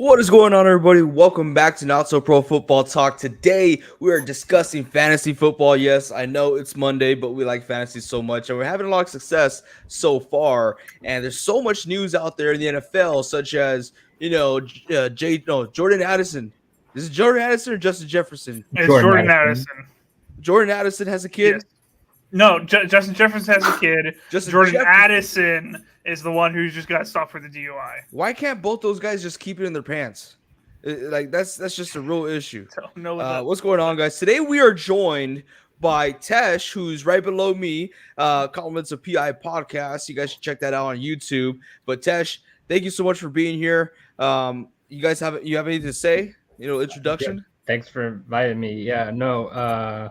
What is going on, everybody? Welcome back to Not So Pro Football Talk. Today, we are discussing fantasy football. Yes, I know it's Monday, but we like fantasy so much, and we're having a lot of success so far. And there's so much news out there in the NFL, such as Jordan Addison. Is it Jordan Addison or Justin Jefferson? It's Jordan Addison. Jordan Addison has a kid. Yes. No, Justin Jefferson has a kid. Jordan Jefferson. Addison is the one who just got stopped for the DUI. Why can't both those guys just keep it in their pants? That's just a real issue. What's going on, guys? Today we are joined by Tesh, who's right below me. Compliments of PI Podcast. You guys should check that out on YouTube. But Tesh, thank you so much for being here. You guys have anything to say? Introduction. Yeah, thanks for inviting me. Yeah, no,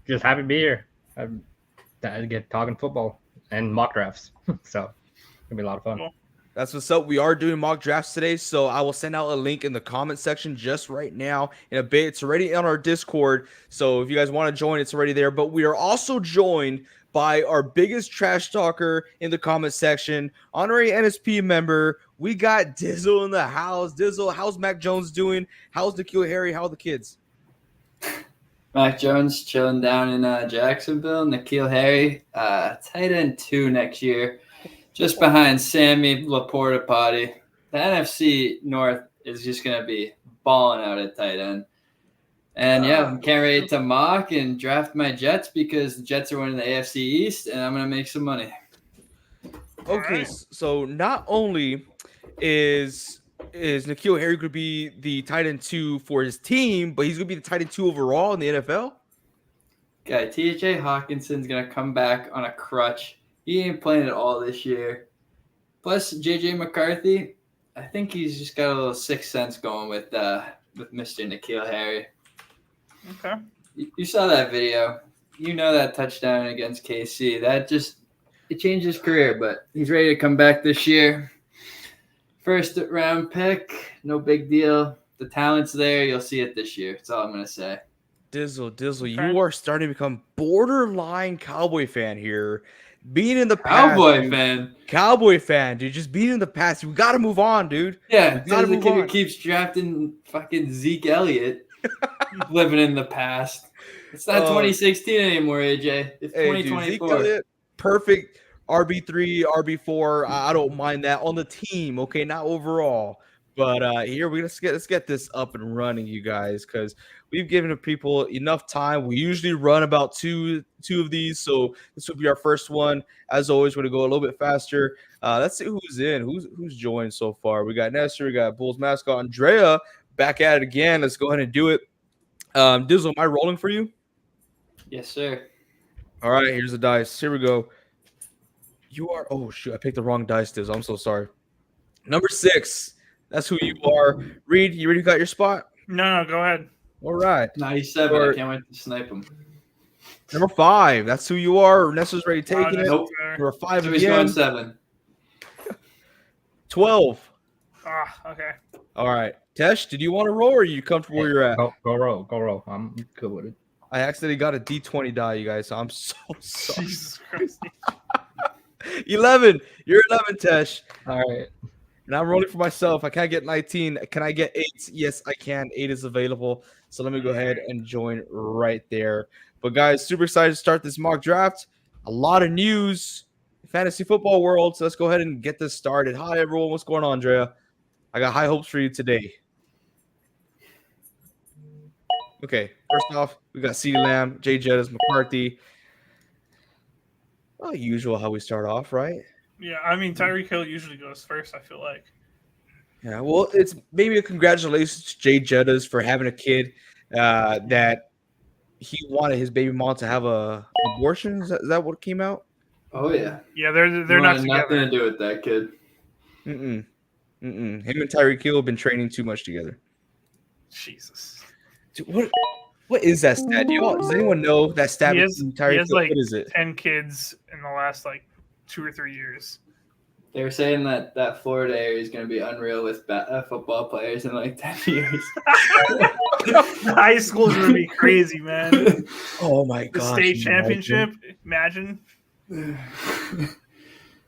just happy to be here. I get talking football and mock drafts, so it'll be a lot of fun. Cool. That's what's up. We are doing mock drafts today, so I will send out a link in the comment section just right now in a bit. It's already on our Discord, so if you guys want to join, it's already there. But we are also joined by our biggest trash talker in the comment section, honorary NSP member. We got Dizzle in the house. Dizzle, how's Mac Jones doing? How's N'Keal Harry? How are the kids? Mac Jones chilling down in Jacksonville. N'Keal Harry, tight end 2 next year, just behind Sammy Laporta Potty. The NFC North is just going to be balling out at tight end. And can't wait to mock and draft my Jets because the Jets are winning the AFC East, and I'm going to make some money. Okay, so not only is N'Keal Harry going to be the tight end 2 for his team, but he's going to be the tight end 2 overall in the NFL? Okay, T.J. Hawkinson's going to come back on a crutch. He ain't playing at all this year. Plus, J.J. McCarthy, I think he's just got a little sixth sense going with Mr. N'Keal Harry. Okay. You saw that video. You know that touchdown against KC. It changed his career, but he's ready to come back this year. First round pick, no big deal. The talent's there. You'll see it this year. That's all I'm going to say. Dizzle, okay. You are starting to become borderline Cowboy fan here. Being in the past. Cowboy fan, dude. Just being in the past. We got to move on, dude. Yeah, there's a kid who keeps drafting fucking Zeke Elliott. Living in the past. It's not 2016 anymore, AJ. It's 2024. Dude, Zeke Elliott, perfect. RB3, RB4, I don't mind that on the team, okay, not overall. But here let's get this up and running, you guys, because we've given people enough time. We usually run about two of these, so this will be our first one. As always, we're gonna go a little bit faster. Let's see who's in, who's joined so far. We got Nestor, we got Bulls mascot Andrea back at it again. Let's go ahead and do it. Dizzle, am I rolling for you? Yes, sir. All right, here's the dice. Here we go. You are. Oh shoot! I picked the wrong dice, Diz. I'm so sorry. Number 6. That's who you are. Reed, you already got your spot? No, go ahead. All right. 97. I can't wait to snipe him. Number 5. That's who you are. Nestor's already taking it. Nope. Number 5 so again. He's going 7. 12. Okay. All right. Tesh, did you want to roll, or are you comfortable where you're at? Go roll. I'm good with it. I accidentally got a D20 die, you guys. So I'm so sorry. Jesus Christ. 11. You're 11, Tesh. All right. And I'm rolling for myself. I can't get 19. Can I get 8? Yes, I can. 8 is available. So let me go ahead and join right there. But guys, super excited to start this mock draft. A lot of news in fantasy football world. So let's go ahead and get this started. Hi, everyone. What's going on, Andrea? I got high hopes for you today. Okay, first off, we got CeeDee Lamb, Jay Jettis, McCarthy. Well, usual how we start off, right? Yeah, I mean, Tyreek Hill usually goes first, I feel like. Yeah, well, it's maybe a congratulations to Jay Jettis for having a kid that he wanted his baby mom to have a abortion. Is that what came out? Oh, yeah. Yeah, they're not together. Nothing to do with that kid. Him and Tyreek Hill have been training too much together. Jesus. Dude, what is that stat? Does anyone know that stat? He has like what is it? 10 kids in the last 2 or 3 years. They were saying that Florida area is going to be unreal with football players in 10 years. High school's going to be crazy, man. Oh my god! god! The state championship. Imagine.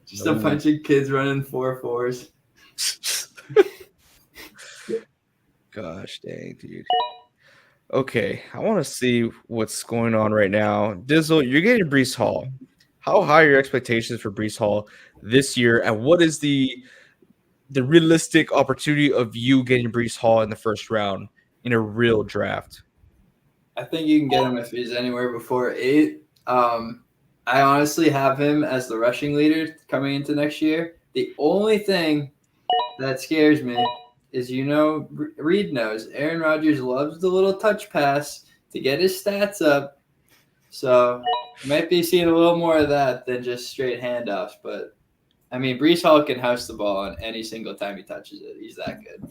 Just a bunch of kids running 4.4s. gosh, dang, dude. Okay, I want to see what's going on right now. Dizzle, you're getting Brees Hall. How high are your expectations for Brees Hall this year, and what is the realistic opportunity of you getting Brees Hall in the first round in a real draft? I think you can get him if he's anywhere before 8. I honestly have him as the rushing leader coming into next year. The only thing that scares me is, Reed knows Aaron Rodgers loves the little touch pass to get his stats up. So might be seeing a little more of that than just straight handoffs. But, I mean, Brees Hall can house the ball on any single time he touches it. He's that good.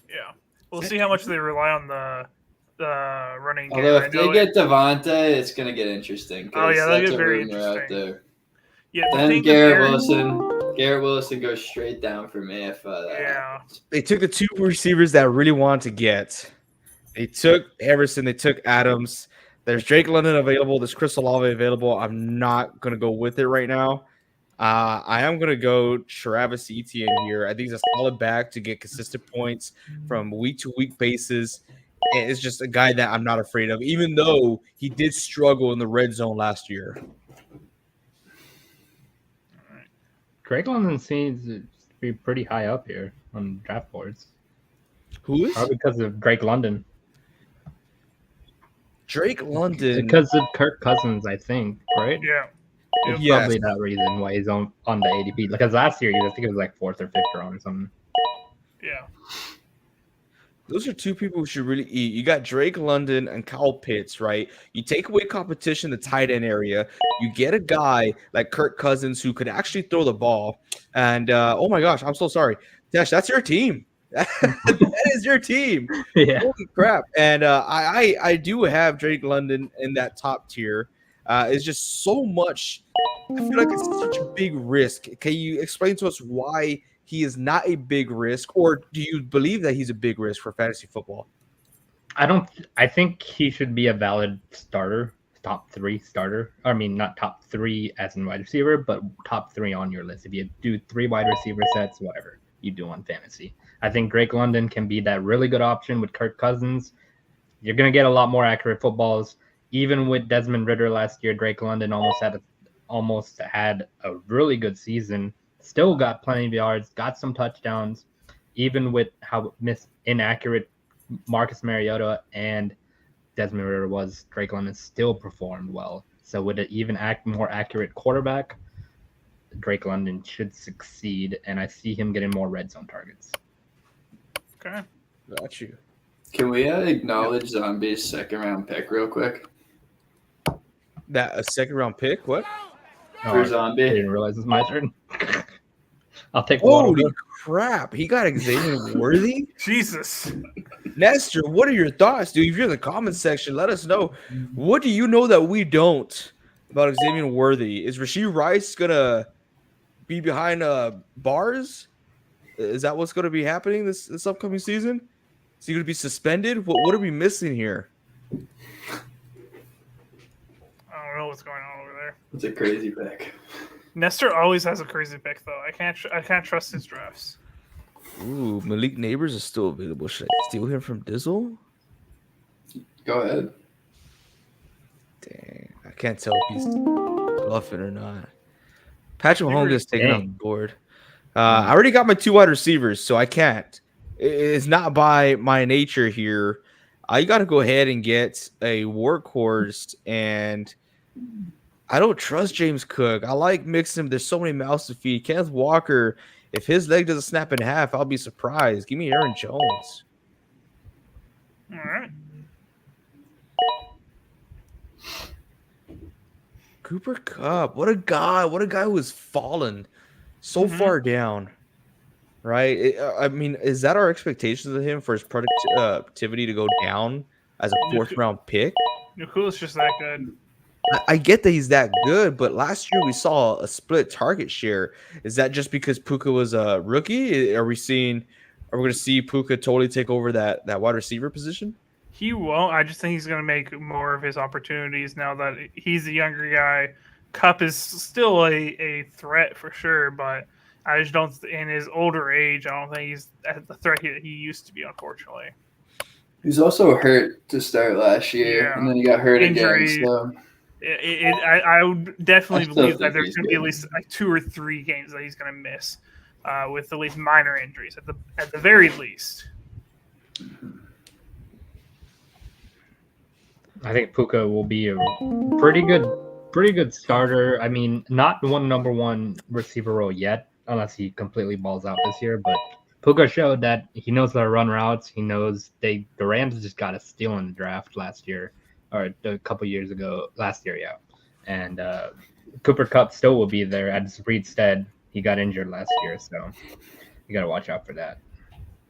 Yeah. We'll see how much they rely on the running game. Although if they get Devontae, it's going to get interesting. Oh, yeah, that'll that's get a very rumor out interesting. there. Yeah, Then Garrett Wilson goes straight down for me if that happens. They took the 2 receivers that I really wanted to get. They took Everson. They took Adams. There's Drake London available. There's Chris Olave available. I'm not going to go with it right now. I am going to go Travis Etienne here. I think he's a solid back to get consistent points from week-to-week basis. And it's just a guy that I'm not afraid of, even though he did struggle in the red zone last year. Drake London seems to be pretty high up here on draft boards. Who is? Probably because of Drake London. Drake London. Because of Kirk Cousins, I think, right? Yeah. It's Yes. probably that reason why he's on the ADP. Because last year, I think it was like 4th or 5th round or something. Yeah. Those are 2 people who should really eat. You got Drake London and Kyle Pitts, right? You take away competition in the tight end area. You get a guy like Kirk Cousins who could actually throw the ball. And, oh, my gosh, I'm so sorry. Dash, that's your team. That is your team. Yeah. Holy crap. And I do have Drake London in that top tier. It's just so much. I feel like it's such a big risk. Can you explain to us why he is not a big risk, or do you believe that he's a big risk for fantasy football? I think he should be a valid starter, top 3 starter. I mean, not top 3 as in wide receiver, but top 3 on your list. If you do 3 wide receiver sets, whatever you do on fantasy. I think Drake London can be that really good option with Kirk Cousins. You're going to get a lot more accurate footballs. Even with Desmond Ridder last year, Drake London almost had a really good season. Still got plenty of yards, got some touchdowns. Even with how inaccurate Marcus Mariota and Desmond Ridder was, Drake London still performed well. So with an even more accurate quarterback, Drake London should succeed, and I see him getting more red zone targets. Okay. Got you. Can we acknowledge Zombie's 2nd-round pick real quick? That a 2nd-round pick? What? For Zombie. I didn't realize it's my turn. I'll take Holy one. crap. He got Xavier Worthy? Jesus. Nestor, what are your thoughts, dude? If you're in the comments section, let us know. What do you know that we don't about Xavier Worthy? Is Rashee Rice going to be behind bars? Is that what's going to be happening this upcoming season? Is he going to be suspended? What are we missing here? I don't know what's going on over there. It's a crazy pick. Nestor always has a crazy pick, though. I can't trust his drafts. Ooh, Malik Neighbors is still available. Should I steal him from Dizzle? Go ahead. Dang, I can't tell if he's bluffing or not. Patrick Mahomes is taken off the board. I already got my 2 wide receivers, so I can't. It's not by my nature here. You got to go ahead and get a workhorse, and I don't trust James Cook. I like Mixon. There's so many mouths to feed. Kenneth Walker, if his leg doesn't snap in half, I'll be surprised. Give me Aaron Jones. All right. Cooper Kupp. What a guy. What a guy who has fallen so far down. Right? I mean, is that our expectations of him for his productivity to go down as a 4th-round pick? Nuku's just that good. I get that he's that good, but last year we saw a split target share. Is that just because Puka was a rookie? Are we going to see Puka totally take over that wide receiver position? He won't. I just think he's going to make more of his opportunities now that he's a younger guy. Kupp is still a threat for sure, but I just don't. In his older age, I don't think he's at the threat he used to be. Unfortunately, He was also hurt to start last year, Yeah. and then he got hurt Injury. again. So I would definitely I still believe that think there's he's going to be at good. least like 2 or 3 games that he's going to miss, with at least minor injuries at the very least. I think Puka will be a pretty good starter. I mean, not one number 1 receiver role yet, unless he completely balls out this year. But Puka showed that he knows how to run routes. He knows the Rams just got a steal in the draft last year, or a couple years ago. Last year, yeah. And Cooper Kupp still will be there. As Reed said, he got injured last year, so you got to watch out for that.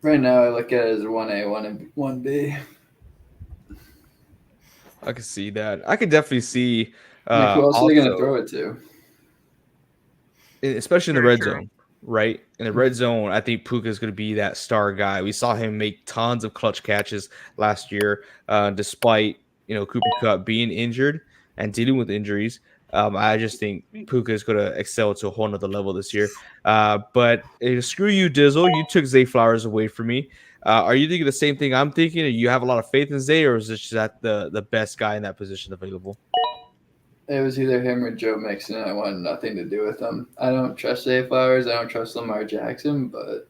right now, I look at it as 1A, 1B. I can see that. I could definitely see. Like, who else are they going to also, throw it to? especially in the Very red true. zone, right? In the red zone, I think Puka is going to be that star guy. We saw him make tons of clutch catches last year, despite Cooper Kupp being injured and dealing with injuries. I just think Puka is going to excel to a whole nother level this year. But screw you, Dizzle. You took Zay Flowers away from me. Are you thinking the same thing I'm thinking? Or you have a lot of faith in Zay, or is this just that the best guy in that position available? It was either him or Joe Mixon. I wanted nothing to do with him. I don't trust Zay Flowers. I don't trust Lamar Jackson, but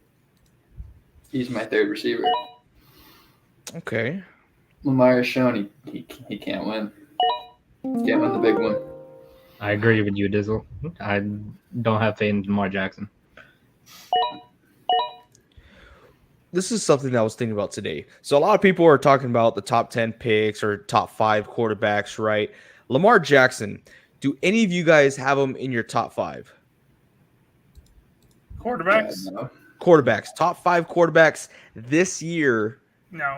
he's my third receiver. Okay. Lamar has shown he can't win. He can't win the big one. I agree with you, Dizzle. I don't have faith in Lamar Jackson. This is something I was thinking about today. So a lot of people are talking about the top 10 picks or top 5 quarterbacks, right? Lamar Jackson, do any of you guys have him in your top 5? Quarterbacks? No. Quarterbacks, top 5 quarterbacks this year. No.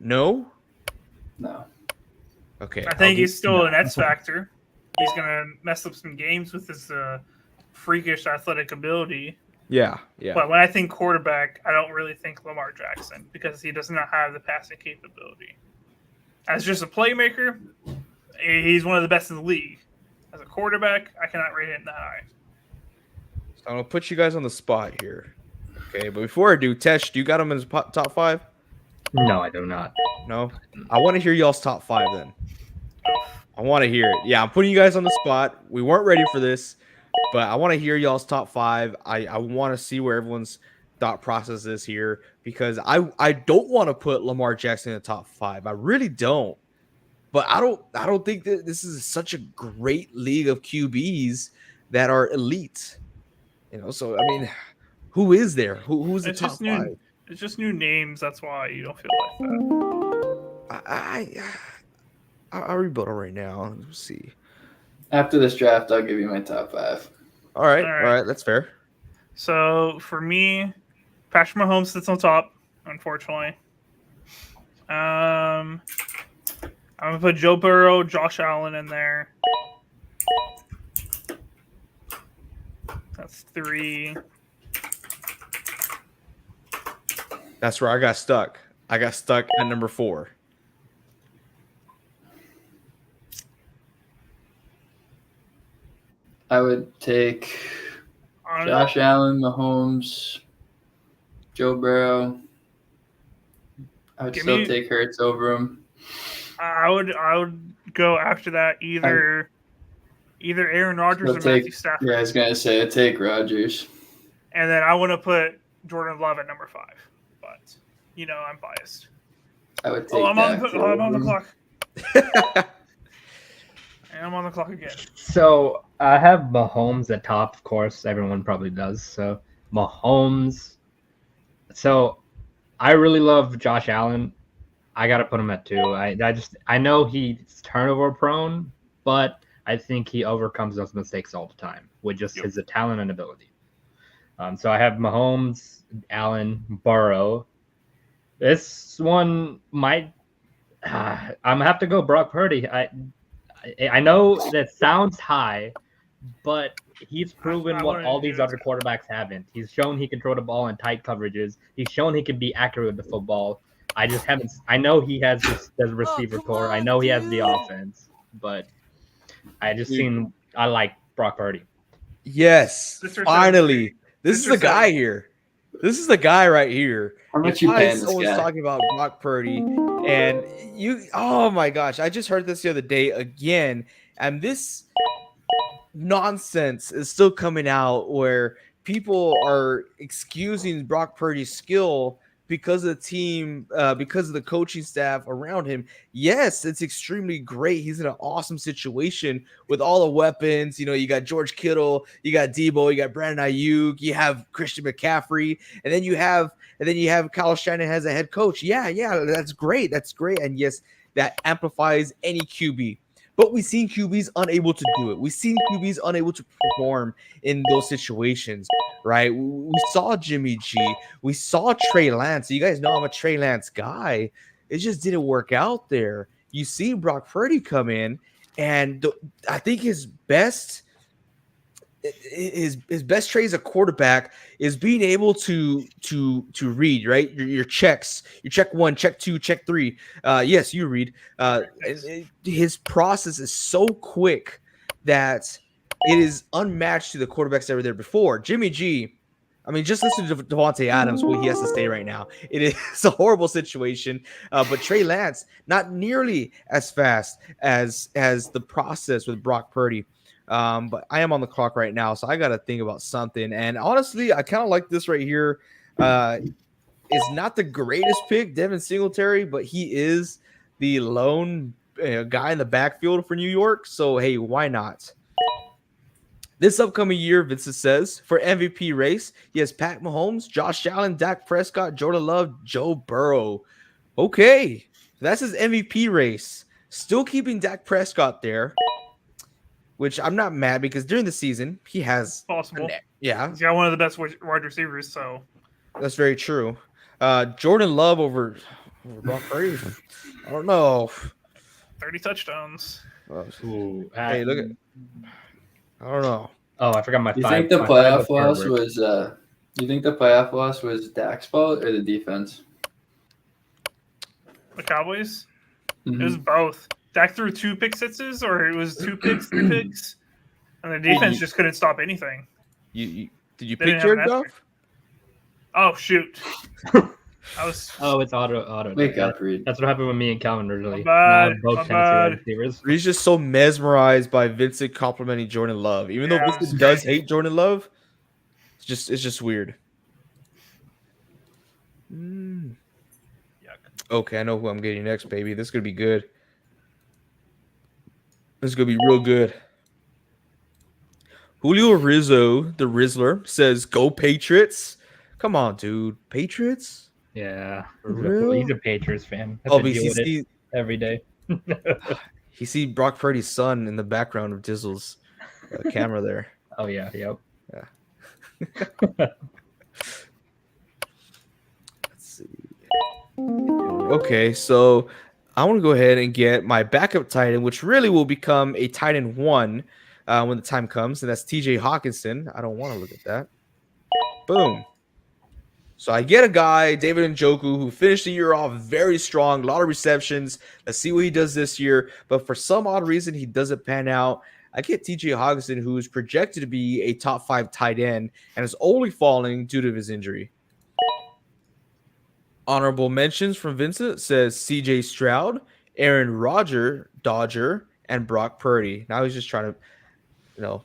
No? No. Okay. I think he's still an X factor. He's going to mess up some games with his freakish athletic ability. Yeah. But when I think quarterback, I don't really think Lamar Jackson because he does not have the passing capability. As just a playmaker, he's one of the best in the league. As a quarterback, I cannot rate him that high. So I'm going to put you guys on the spot here. Okay, but before I do, Tesh, do you got him in his top 5? No, I do not. No? I want to hear y'all's top 5 then. I want to hear it. Yeah, I'm putting you guys on the spot. We weren't ready for this, but I want to hear y'all's top 5. I want to see where everyone's thought process is here because I don't want to put Lamar Jackson in the top 5. I really don't. But I don't think that this is such a great league of QBs that are elite. So I mean, who is there? Who's the top 5? It's just new names. That's why you don't feel like that. I'll rebuild it right now. Let's see. After this draft, I'll give you my top 5. All right. That's fair. So for me, Patrick Mahomes sits on top, unfortunately. I'm gonna put Joe Burrow, Josh Allen in there. That's 3. That's where I got stuck. I got stuck at number 4. I would take Josh Allen, Mahomes, Joe Burrow. I would still take Hurts over him. I would go after that either Aaron Rodgers or Matthew Stafford. Yeah, I was gonna say I'd take Rodgers. And then I want to put Jordan Love at number 5. But I'm biased. I would take I'm on the clock. And I'm on the clock again. So I have Mahomes at top, of course. Everyone probably does. So Mahomes. So I really love Josh Allen. I gotta put him at 2. I know he's turnover prone, but I think he overcomes those mistakes all the time with just his talent and ability. So I have Mahomes, Allen, Burrow. This one might. I'm gonna have to go Brock Purdy. I know that sounds high, but he's proven what all these other quarterbacks haven't. He's shown he can throw the ball in tight coverages. He's shown he can be accurate with the football. I just haven't. I know he has the receiver core. I know he has the offense, but I just I like Brock Purdy. Yes, finally, This is the guy here. This is the guy right here. How much you paying this Someone's guy? talking about Brock Purdy, and oh my gosh, I just heard this the other day again, and this nonsense is still coming out where people are excusing Brock Purdy's skill because of the team, because of the coaching staff around him. Yes, it's extremely great. He's in an awesome situation with all the weapons. You know, you got George Kittle, you got Debo, you got Brandon Ayuk, you have Christian McCaffrey, and then you have Kyle Shanahan as a head coach. Yeah, that's great. That's great. And yes, that amplifies any QB. But we've seen QBs unable to do it. We've seen QBs unable to perform in those situations, right? We saw Jimmy G. We saw Trey Lance. You guys know I'm a Trey Lance guy. It just didn't work out there. You see Brock Purdy come in, and I think his best trait as a quarterback is being able to read, right? Your checks, your check 1, check 2, check 3. Yes, you read. His process is so quick that it is unmatched to the quarterbacks that were there before. Jimmy G, I mean, just listen to Devontae Adams, where he has to stay right now. It is a horrible situation. But Trey Lance, not nearly as fast as the process with Brock Purdy. But I am on the clock right now, so I got to think about something. And honestly, I kind of like this right here. Is not the greatest pick, Devin Singletary, but he is the lone guy in the backfield for New York. So, hey, why not? This upcoming year, Vincent says, for MVP race, he has Pat Mahomes, Josh Allen, Dak Prescott, Jordan Love, Joe Burrow. Okay, that's his MVP race. Still keeping Dak Prescott there, which I'm not mad because during the season, he has... Possible. Yeah. He's got one of the best wide receivers, so... That's very true. Jordan Love over Brock Purdy? I don't know. 30 touchdowns. Ooh, Hey, look at... I don't know. Oh, I forgot my You five. think the my playoff five loss forward. was? You think the playoff loss was Dak's fault or the defense? The Cowboys? Mhm. It was both. Dak threw 2 pick sixes, or it was 2 picks, 3 picks, and the defense just couldn't stop anything. Did you They pick didn't have Jared an Goff? answer. Oh shoot! I was Oh, it's auto. Wake up, Reed. That's what happened with me and Calvin originally. My bad, Now I have both my Tennessee wide bad. receivers. He's just so mesmerized by Vincent complimenting Jordan Love. Even though Yeah, Vincent it's does crazy. hate Jordan Love, it's just weird. Yuck. Okay, I know who I'm getting next, baby. This is gonna be good. This is gonna be real good. Julio Rizzo, the Rizzler, says, "Go Patriots!" Come on, dude, Patriots. Yeah, For real? he's a Patriots fan. Have Oh, to but deal with it every day. he see Brock Purdy's son in the background of Dizzle's camera there. Oh yeah, yep. Let's see. Okay, so I want to go ahead and get my backup tight end, which really will become a tight end 1 when the time comes, and that's TJ Hawkinson. I don't want to look at that. Boom. So I get a guy, David Njoku, who finished the year off very strong, a lot of receptions. Let's see what he does this year. But for some odd reason, he doesn't pan out. I get TJ Hawkinson, who is projected to be a top 5 tight end and is only falling due to his injury. Honorable mentions from Vincent says CJ Stroud, Aaron Rodgers, Dodger, and Brock Purdy. Now he's just trying to,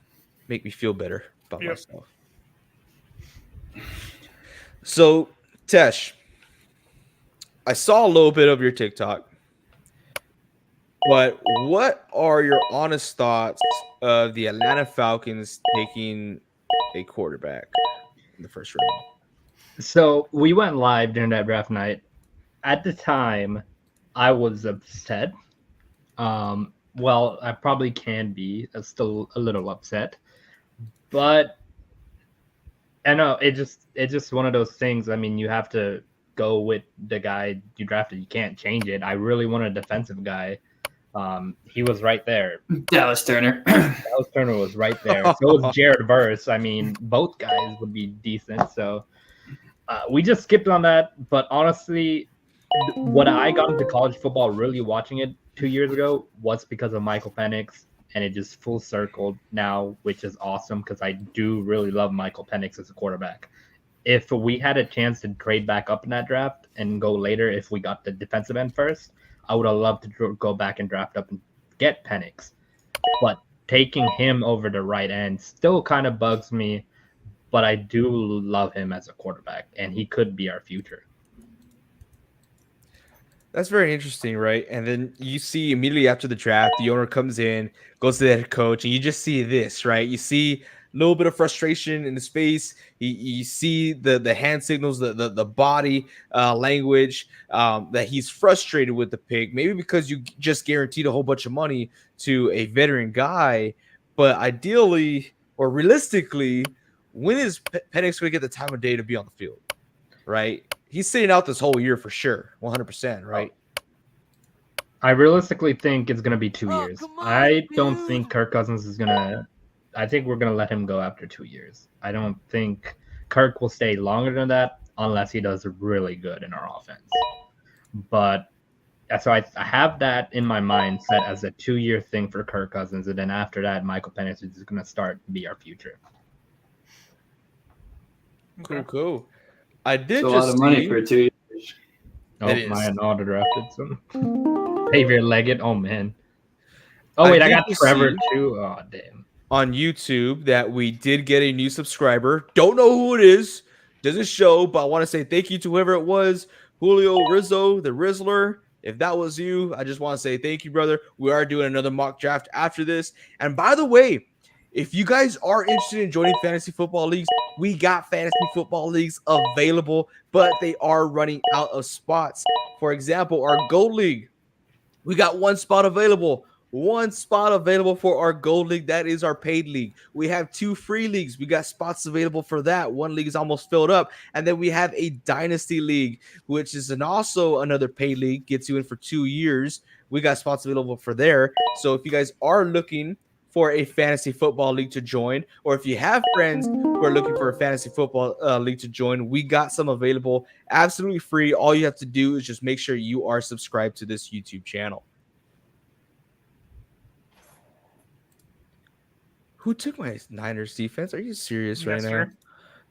make me feel better about myself. So, Tesh, I saw a little bit of your TikTok, but what are your honest thoughts of the Atlanta Falcons taking a quarterback in the first round? So we went live during that draft night. At the time, I was upset. Well, I probably can be still a little upset, but I know it's just one of those things. I mean, you have to go with the guy you drafted. You can't change it. I really want a defensive guy. He was right there. Dallas Turner. Dallas Turner was right there. So was Jared Verse. I mean, both guys would be decent. So we just skipped on that. But honestly, when I got into college football, really watching it 2 years ago, was because of Michael Penix and it just full circled now, which is awesome because I do really love Michael Penix as a quarterback. If we had a chance to trade back up in that draft and go later, if we got the defensive end first, I would have loved to go back and draft up and get Penix. But taking him over the right end still kind of bugs me, but I do love him as a quarterback, and he could be our future. That's very interesting, right? And then you see immediately after the draft, the owner comes in, goes to the head coach, and you just see this, right? You see a little bit of frustration in his face. You see the hand signals, the body language that he's frustrated with the pick. Maybe because you just guaranteed a whole bunch of money to a veteran guy, but ideally or realistically, when is Penix going to get the time of day to be on the field, right? He's sitting out this whole year for sure, 100%, right? I realistically think it's going to be 2 years. I don't think Kirk Cousins is going to – I think we're going to let him go after 2 years. I don't think Kirk will stay longer than that unless he does really good in our offense. But so I have that in my mind set as a 2-year thing for Kirk Cousins, and then after that, Michael Penix is going to start to be our future. Cool. I did It's a just lot of money see- for 2 years. Oh, It is. my auto drafted some. Xavier Leggett. Oh, man. Oh, wait, I got did Trevor, see too. Oh, damn. on YouTube that we did get a new subscriber. Don't know who it is. Doesn't show, but I want to say thank you to whoever it was. Julio Rizzo, the Rizzler. If that was you, I just want to say thank you, brother. We are doing another mock draft after this. And by the way, if you guys are interested in joining fantasy football leagues, we got fantasy football leagues available, but they are running out of spots. For example, our Gold League, we got one spot available. One spot available for our Gold League. That is our paid league. We have 2 free leagues. We got spots available for that. One league is almost filled up. And then we have a Dynasty League, which is also another paid league. Gets you in for 2 years. We got spots available for there. So if you guys are looking for a fantasy football league to join, or if you have friends who are looking for a fantasy football league to join, we got some available absolutely free. All you have to do is just make sure you are subscribed to this YouTube channel. Who took my Niners defense? Are you serious right now?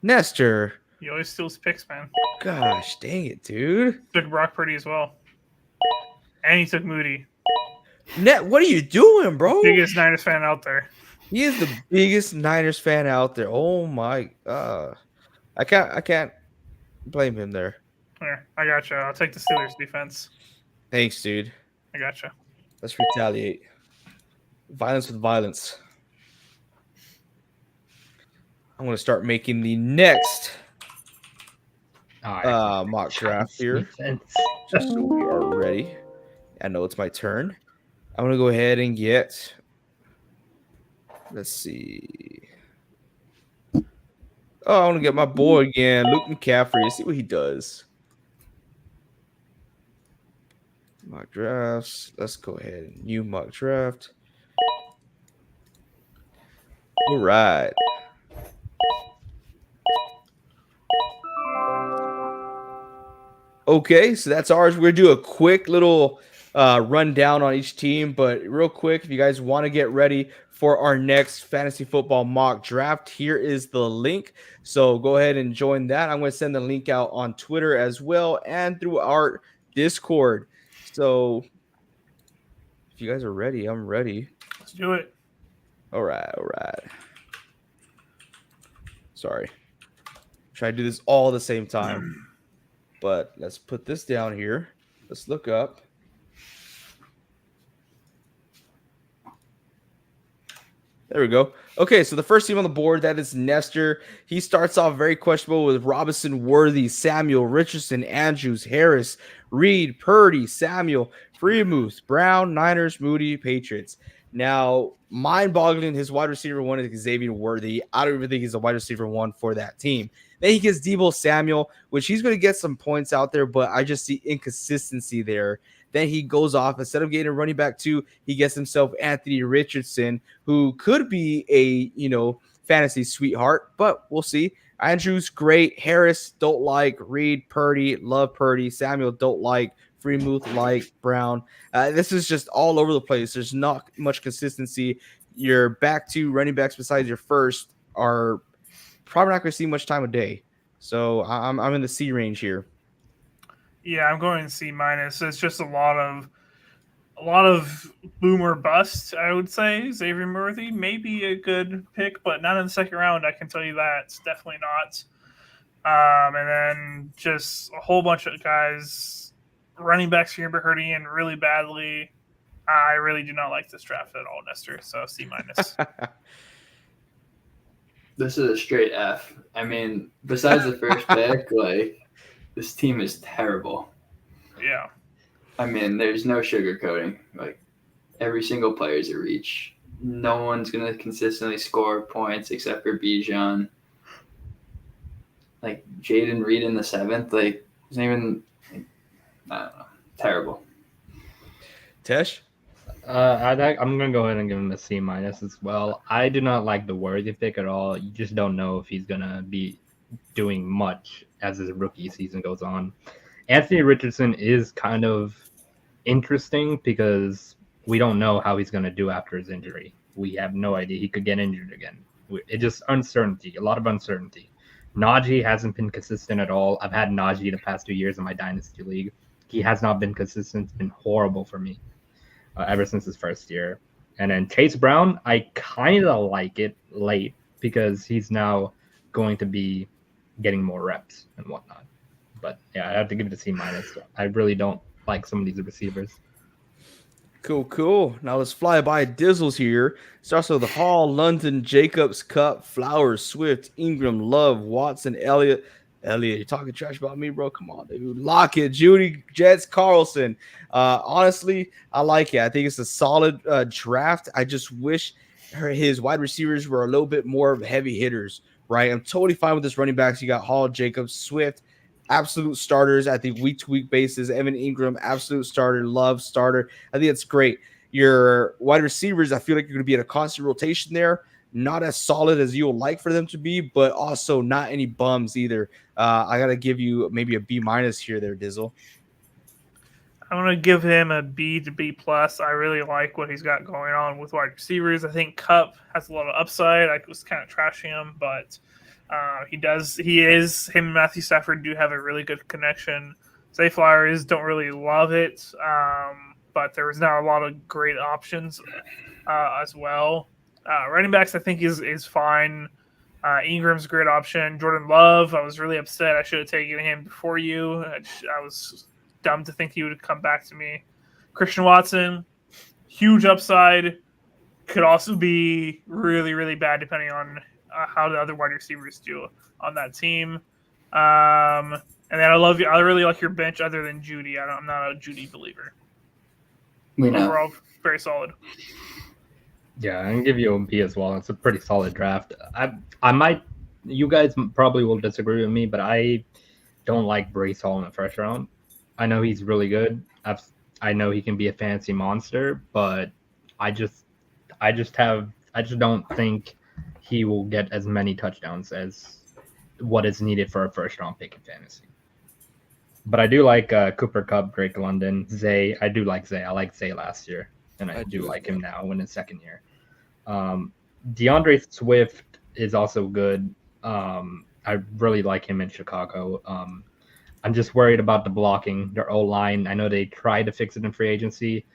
Nestor. He always steals picks, man. Gosh, dang it, dude. Took Brock Purdy as well. And he took Moody. Net, what are you doing, bro? Biggest Niners fan out there. He is the biggest Niners fan out there. Oh my, I can't blame him there. Here, I gotcha. I'll take the Steelers defense. Thanks, dude. I gotcha. Let's retaliate. Violence with violence. I'm going to start making the next mock draft here. Just so we are ready. I know it's my turn. I'm going to go ahead and get, let's see. Oh, I want to get my boy again, Luke McCaffrey. See what he does. Mock drafts. Let's go ahead. New mock draft. All right. Okay, so that's ours. We're going to do a quick little rundown on each team, but real quick, if you guys want to get ready for our next fantasy football mock draft, here is the link. So go ahead and join that. I'm going to send the link out on Twitter as well and through our Discord. So if you guys are ready, I'm ready. Let's do it. All right. Sorry. Try to do this all at the same time. But let's put this down here. Let's look up. There we go. Okay, so the first team on the board, that is Nestor. He starts off very questionable with Robinson, Worthy, Samuel, Richardson, Andrews, Harris, Reed, Purdy, Samuel, Freemuth, Brown, Niners, Moody, Patriots. Now, mind-boggling, his wide receiver 1 is Xavier Worthy. I don't even think he's a wide receiver 1 for that team. Then he gets Deebo Samuel, which he's going to get some points out there, but I just see inconsistency there. Then he goes off. Instead of getting a running back 2, he gets himself Anthony Richardson, who could be a, fantasy sweetheart, but we'll see. Andrews, great. Harris, don't like. Reed, Purdy, love Purdy. Samuel, don't like. Freemuth, Light, Brown. This is just all over the place. There's not much consistency. Your back two running backs besides your first are probably not going to see much time of day. So I'm in the C range here. Yeah, I'm going C minus. It's just a lot of boomer bust, I would say. Xavier Worthy may be a good pick, but not in the second round. I can tell you that. It's definitely not. And then just a whole bunch of guys, running backs are going to be hurting really badly. I really do not like this draft at all, Nestor. So C minus. This is a straight F. I mean, besides the first pick, like, this team is terrible. Yeah. I mean, there's no sugarcoating. Like, every single player is a reach. No one's going to consistently score points except for Bijan. Like, Jaden Reed in the 7th, like, isn't even, I don't know, terrible. Tesh? I'm gonna go ahead and give him a C minus as well. I do not like the Worthy pick at all. You just don't know if he's gonna be doing much as his rookie season goes on. Anthony Richardson is kind of interesting because we don't know how he's gonna do after his injury. We have no idea. He could get injured again. It's just uncertainty, a lot of uncertainty. Najee hasn't been consistent at all. I've had Najee the past 2 years in my Dynasty League. He has not been consistent. It's been horrible for me. Ever since his first year. And then Chase Brown, I kind of like it late because he's now going to be getting more reps and whatnot. But yeah, I have to give it a C minus. I really don't like some of these receivers. Cool. Now let's fly by Dizzles here. Starts with Hall, London, Jacobs, Cup, Flowers, Swift, Ingram, Love, Watson, Elliott, you're talking trash about me, bro. Come on, dude. Lockett, Judy, Jets, Carlson. Honestly, I like it. I think it's a solid draft. I just wish his wide receivers were a little bit more of heavy hitters, right? I'm totally fine with this running backs. You got Hall, Jacobs, Swift, absolute starters at the week-to-week basis. Evan Ingram, absolute starter. Love, starter. I think it's great. Your wide receivers, I feel like you're going to be at a constant rotation there. Not as solid as you'll like for them to be, but also not any bums either. I got to give you maybe a B minus here there, Dizzle. I'm going to give him a B to B plus. I really like what he's got going on with wide receivers. I think Cup has a lot of upside. I was kind of trashing him, but him and Matthew Stafford do have a really good connection. Zay Flowers don't really love it, but there was not a lot of great options as well. Running backs, I think, is fine. Ingram's a great option. Jordan Love, I was really upset. I should have taken him before you. I was dumb to think he would come back to me. Christian Watson, huge upside. Could also be really, really bad depending on how the other wide receivers do on that team. And then I really like your bench other than Judy. I'm not a Judy believer. We know. Overall, very solid. Yeah, I'm gonna give you a B as well. It's a pretty solid draft. I might, you guys probably will disagree with me, but I don't like Breece Hall in the first round. I know he's really good. I know he can be a fantasy monster, but I just don't think he will get as many touchdowns as what is needed for a first round pick in fantasy. But I do like Cooper Kupp, Drake London, Zay. I do like Zay. I liked Zay last year, and I do like him now in his second year. DeAndre Swift is also good. I really like him in Chicago. I'm just worried about the blocking, their O-line. I know they tried to fix it in free agency,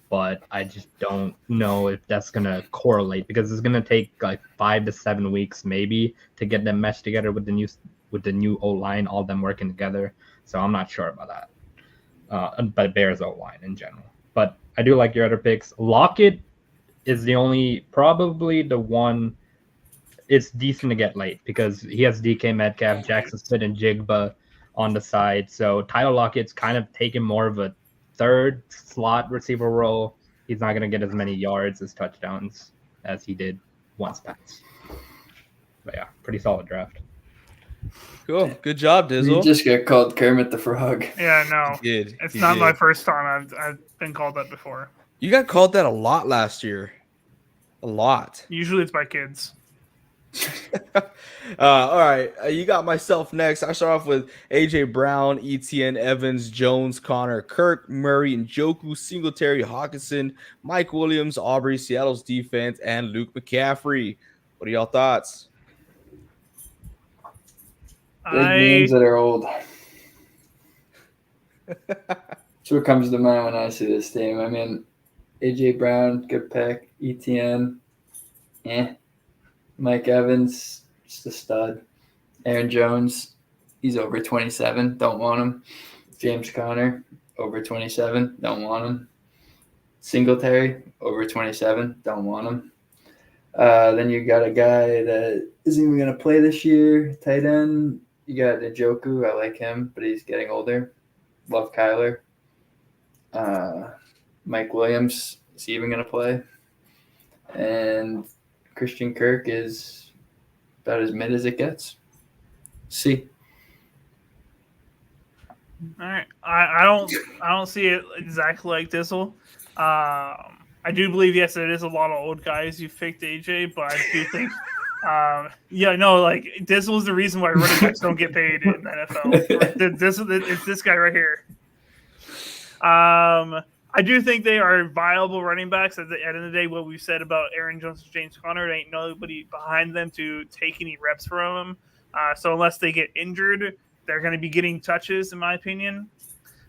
but I just don't know if that's going to correlate because it's going to take like 5 to 7 weeks maybe to get them meshed together with the new O-line, all them working together. So I'm not sure about that. But Bears O-line in general. But I do like your other picks. Lockett is probably the one. It's decent to get late because he has DK Metcalf, Jackson Smith, and Jigba on the side. So Tyler Lockett's kind of taken more of a third slot receiver role. He's not going to get as many yards as touchdowns as he did once passed. But yeah, pretty solid draft. Cool. Good job, Dizzle. You just got called Kermit the Frog. Yeah, no. He did. It's not my first time. I've been called that before. You got called that a lot last year. A lot. Usually it's by kids. All right, you got myself next. I start off with AJ Brown, ETN, Evans, Jones, Connor, Kirk, Murray, Njoku, Singletary, Hawkinson, Mike Williams, Aubrey, Seattle's defense, and Luke McCaffrey. What are y'all thoughts? Big names that are old. That's what comes to mind when I see this team. I mean, AJ Brown, good pick. ETN, Mike Evans, just a stud. Aaron Jones, he's over 27. Don't want him. James Conner, over 27. Don't want him. Singletary, over 27. Don't want him. Then you got a guy that isn't even going to play this year, tight end. You got Njoku. I like him, but he's getting older. Love Kyler. Mike Williams, is he even going to play? And Christian Kirk is about as mid as it gets. See. All right, I don't see it exactly like Dizzle. I do believe, yes, it is a lot of old guys you picked AJ, but I do think, like Dizzle is the reason why running backs don't get paid in the NFL. It's this guy right here. I do think they are viable running backs. At the end of the day, what we've said about Aaron Jones and James Conner, there ain't nobody behind them to take any reps from them. So unless they get injured, they're going to be getting touches, in my opinion.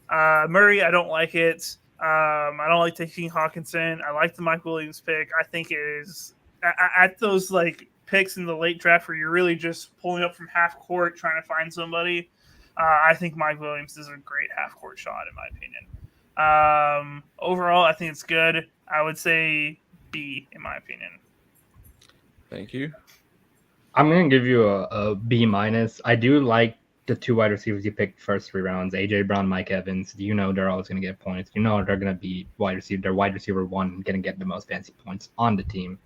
Murray, I don't like it. I don't like taking Hawkinson. I like the Mike Williams pick. I think it is at those like picks in the late draft where you're really just pulling up from half court trying to find somebody. I think Mike Williams is a great half court shot, in my opinion. Overall, I think it's good. I would say B, in my opinion. Thank you. I'm going to give you a B minus. I do like the two wide receivers you picked first 3 rounds, AJ Brown, Mike Evans. You know they're always going to get points. You know they're going to be wide receiver. They're wide receiver 1 going to get the most fancy points on the team.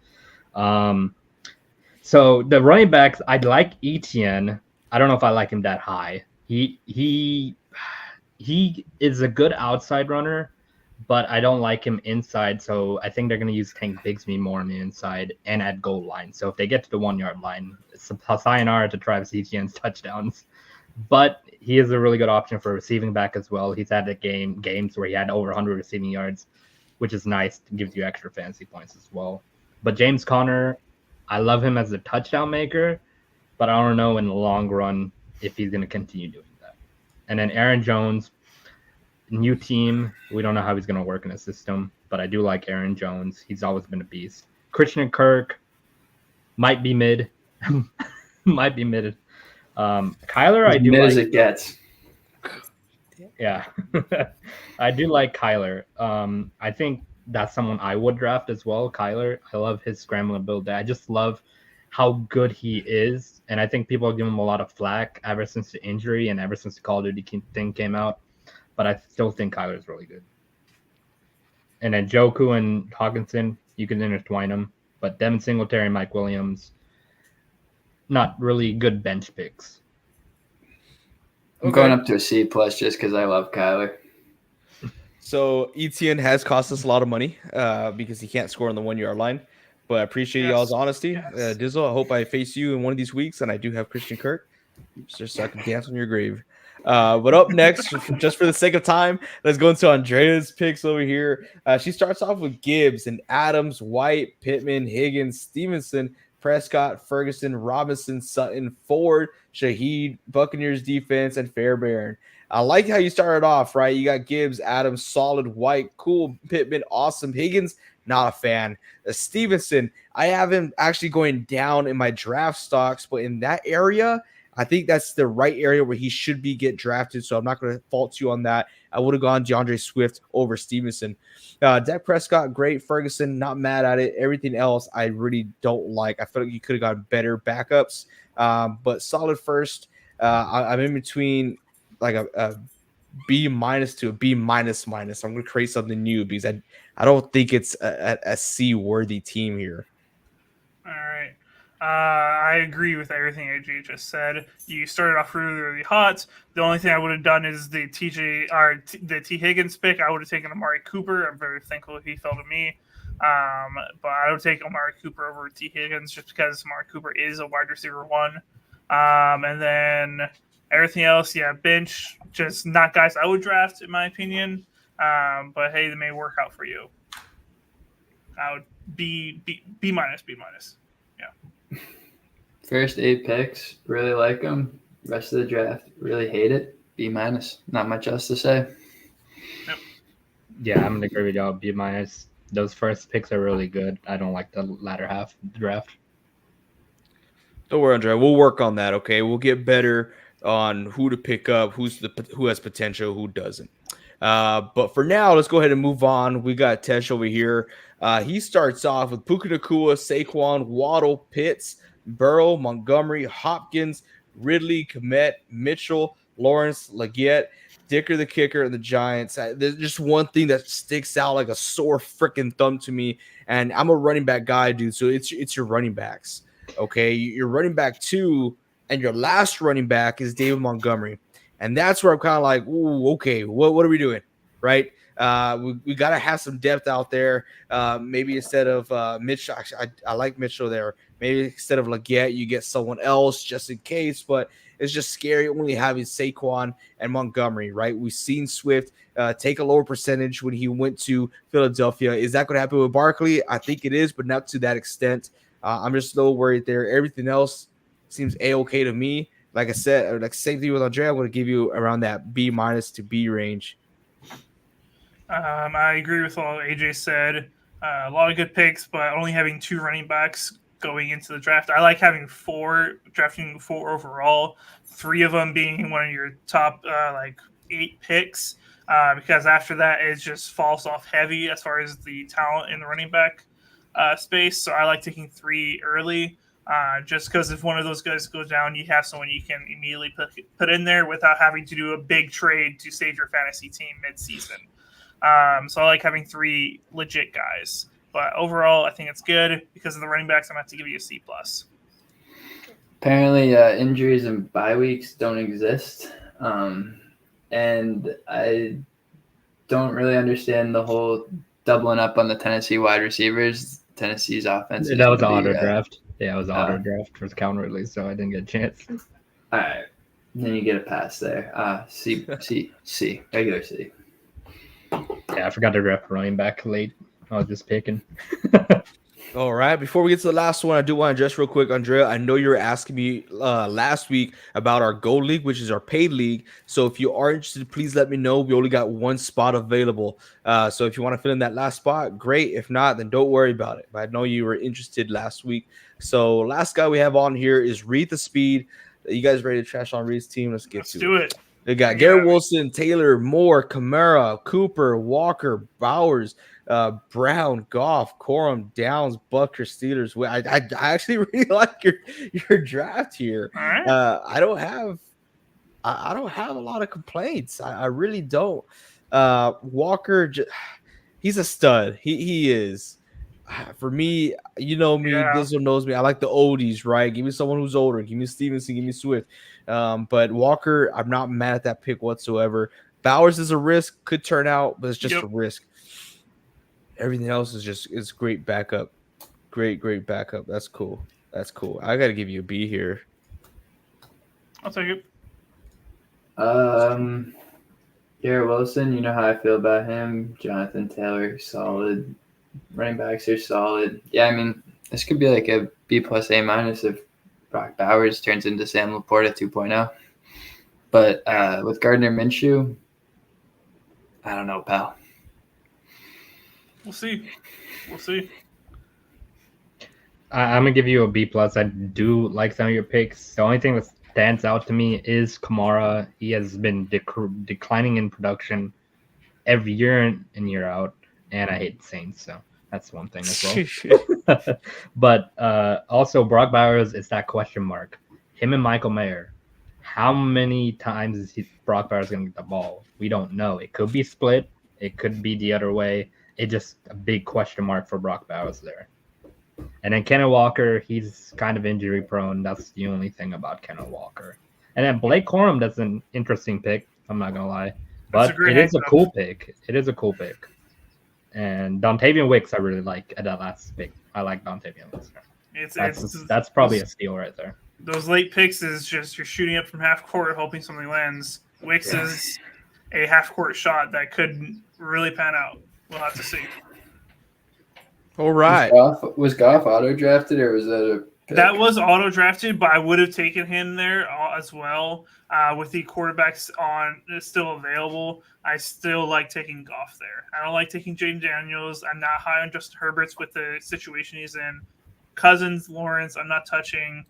So the running backs, I'd like Etienne. I don't know if I like him that high. He is a good outside runner, but I don't like him inside. So I think they're going to use Tank Bigsby more on the inside and at goal line. So if they get to the 1 yard line, it's a sayonara to Travis Etienne's touchdowns. But he is a really good option for receiving back as well. He's had games where he had over 100 receiving yards, which is nice. It gives you extra fantasy points as well. But James Conner, I love him as a touchdown maker, but I don't know in the long run if he's going to continue doing that. And then Aaron Jones, new team. We don't know how he's going to work in the system, but I do like Aaron Jones. He's always been a beast. Christian Kirk might be mid. Might be mid. Kyler, I do mid like as it gets. Yeah. I do like Kyler. I think that's someone I would draft as well, Kyler. I love his scrambling ability. I just love how good he is. And I think people are giving him a lot of flack ever since the injury and ever since the Call of Duty thing came out. But I still think Kyler is really good. And then Njoku and Hawkinson, you can intertwine them. But Devin Singletary and Mike Williams, not really good bench picks. I'm going up to a C plus just because I love Kyler. So ETN has cost us a lot of money because he can't score on the 1 yard line. But I appreciate y'all's honesty. Dizzle, I hope I face you in one of these weeks, and I do have Christian Kirk. Just so I can dance on your grave. But up next, just for the sake of time, let's go into Andrea's picks over here. She starts off with Gibbs and Adams, White, Pittman, Higgins, Stevenson, Prescott, Ferguson, Robinson, Sutton, Ford, Shaheed, Buccaneers defense, and Fairbairn. I like how you started off, right? You got Gibbs, Adams, solid, White, cool, Pittman, awesome, Higgins, not a fan. Stevenson, I have him actually going down in my draft stocks, but in that area, I think that's the right area where he should get drafted, so I'm not going to fault you on that. I would have gone DeAndre Swift over Stevenson. Dak Prescott, great. Ferguson, not mad at it. Everything else, I really don't like. I feel like you could have gotten better backups, but solid first. I'm in between like a B minus to a B minus minus. I'm going to create something new because I don't think it's a C worthy team here. All right. I agree with everything AJ just said. You started off really hot. The only thing I would have done is the T Higgins pick. I would have taken Amari Cooper. I'm very thankful he fell to me. But I would take Amari Cooper over T. Higgins just because Amari Cooper is a wide receiver one. And then everything else, bench, just not guys I would draft, in my opinion. But hey, they may work out for you. I would B minus. Yeah. First 8 picks, really like them. Rest of the draft, really hate it. B minus. Not much else to say. Yeah, I'm gonna agree with y'all. B minus. Those first picks are really good. I don't like the latter half of the draft. Don't worry, Andre. We'll work on that. Okay, we'll get better on who to pick up, who has potential, who doesn't. But for now, let's go ahead and move on. We got Tesh over here. He starts off with Puka Nacua, Saquon, Waddle, Pitts, Burrow, Montgomery, Hopkins, Ridley, Kmet, Mitchell, Lawrence, Leggett, Dicker the kicker, and the Giants. There's just one thing that sticks out like a sore freaking thumb to me, and I'm a running back guy, dude. So it's your running backs. Okay, your running back 2 and your last running back is David Montgomery. And that's where I'm kind of like, ooh, okay, what are we doing? Right? We got to have some depth out there. Maybe instead of Mitchell, actually, I like Mitchell there. Maybe instead of Leggett, you get someone else just in case. But it's just scary only having Saquon and Montgomery, right? We've seen Swift take a lower percentage when he went to Philadelphia. Is that going to happen with Barkley? I think it is, but not to that extent. I'm just a little worried there. Everything else seems A-okay to me. Like I said, like same thing with Andre, I'm going to give you around that B minus to B range. I agree with all AJ said. A lot of good picks, but only having 2 running backs going into the draft. I like having 4, drafting 4 overall, 3 of them being one of your top 8 picks, because after that it just falls off heavy as far as the talent in the running back space. So I like taking 3 early. Just because if one of those guys goes down, you have someone you can immediately put in there without having to do a big trade to save your fantasy team mid-season. So I like having 3 legit guys. But overall, I think it's good. Because of the running backs, I'm going to have to give you a C+. Apparently, injuries and bye weeks don't exist. And I don't really understand the whole doubling up on the Tennessee wide receivers. Tennessee's offense. That was auto draft. Yeah, it was auto draft for the counter release, so I didn't get a chance. All right. Then you get a pass there. C, regular C. Yeah, I forgot to draft running back late. I was just picking. All right. Before we get to the last one, I do want to address real quick, Andrea. I know you were asking me last week about our Gold League, which is our paid league. So if you are interested, please let me know. We only got 1 spot available. So if you want to fill in that last spot, great. If not, then don't worry about it. But I know you were interested last week. So last guy we have on here is Reed the Speed. You guys ready to trash on Reed's team? Let's do it. They got Garrett Wilson, Taylor, Moore, Kamara, Cooper, Walker, Bowers, Brown, Goff, Corum, Downs, Bucker, Steelers. I actually really like your draft here. All right. I don't have a lot of complaints. I really don't. Walker, he's a stud. He is. For me, you know me, this one knows me. I like the oldies, right? Give me someone who's older. Give me Stevenson, give me Swift. But Walker, I'm not mad at that pick whatsoever. Bowers is a risk, could turn out, but it's just a risk. Everything else is great backup. Great backup. That's cool. I got to give you a B here. I'll take it. Garrett Wilson, you know how I feel about him. Jonathan Taylor, solid. Running backs are solid. Yeah, I mean, this could be like a B plus A minus if Brock Bowers turns into Sam Laporta 2.0. But with Gardner Minshew, I don't know, pal. We'll see. I'm gonna give you a B plus. I do like some of your picks. The only thing that stands out to me is Kamara. He has been declining in production every year in and year out, and I hate the Saints, so that's one thing as well. But also Brock Bowers is that question mark. Him and Michael Mayer. How many times is Brock Bowers going to get the ball? We don't know. It could be split. It could be the other way. It's just a big question mark for Brock Bowers there. And then Kenneth Walker, he's kind of injury prone. That's the only thing about Kenneth Walker. And then Blake Corum, that's an interesting pick. I'm not going to lie. But it is a cool pick. And Dontavian Wicks, I really like at that last pick. I like Dontavian Wicks. That's probably a steal right there. Those late picks is just you're shooting up from half court, hoping something lands. Wicks is a half court shot that could really pan out. We'll have to see. All right. Was Goff auto drafted or was that a pick? That was auto drafted, but I would have taken him there as well. With the quarterbacks still available, I still like taking Goff there. I don't like taking Jaden Daniels. I'm not high on Justin Herbert's with the situation he's in. Cousins, Lawrence, I'm not touching.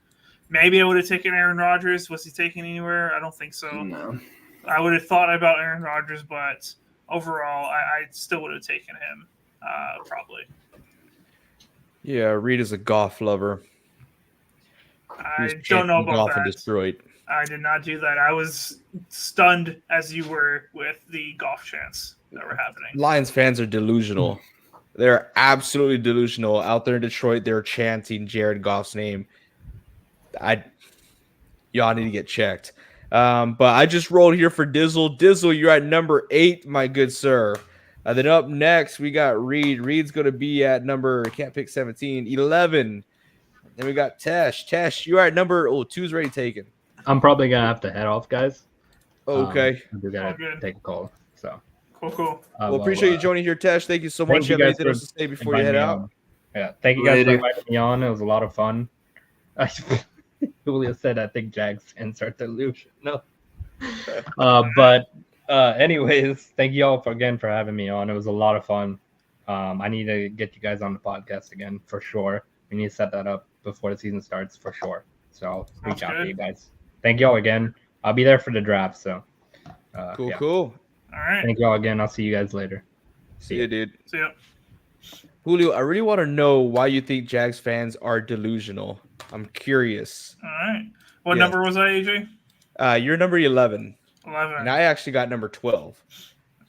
Maybe I would have taken Aaron Rodgers. Was he taken anywhere? I don't think so. No. I would have thought about Aaron Rodgers, but overall, I still would have taken him probably. Yeah, Reed is a Goff lover. I don't know about Goff that. in Detroit. I did not do that. I was stunned as you were with the Goff chants that were happening. Lions fans are delusional. They're absolutely delusional. Out there in Detroit, they're chanting Jared Goff's name. Y'all need to get checked. But I just rolled here for Dizzle. Dizzle, you're at number 8, my good sir. Then up next, we got Reed. Reed's going to be at number, can't pick 17, 11. Then we got Tesh. Tesh, you're at number, 2's already taken. I'm probably going to have to head off, guys. Okay. We got to take a call. So Cool. Well, appreciate you joining here, Tesh. Thank you so much. You have anything else to say before you head out? Yeah, thank you guys for inviting me on. It was a lot of fun. Julio said, I think Jags insert delusion. No. Anyways, thank you all again for having me on. It was a lot of fun. I need to get you guys on the podcast again for sure. We need to set that up before the season starts for sure. So reach out to you guys. Thank you all again. I'll be there for the draft. So Cool. All right. Thank you all again. I'll see you guys later. See you, dude. See ya. Julio, I really want to know why you think Jags fans are delusional. I'm curious. All right. What number was I, AJ? You're number 11. 11. And I actually got number 12.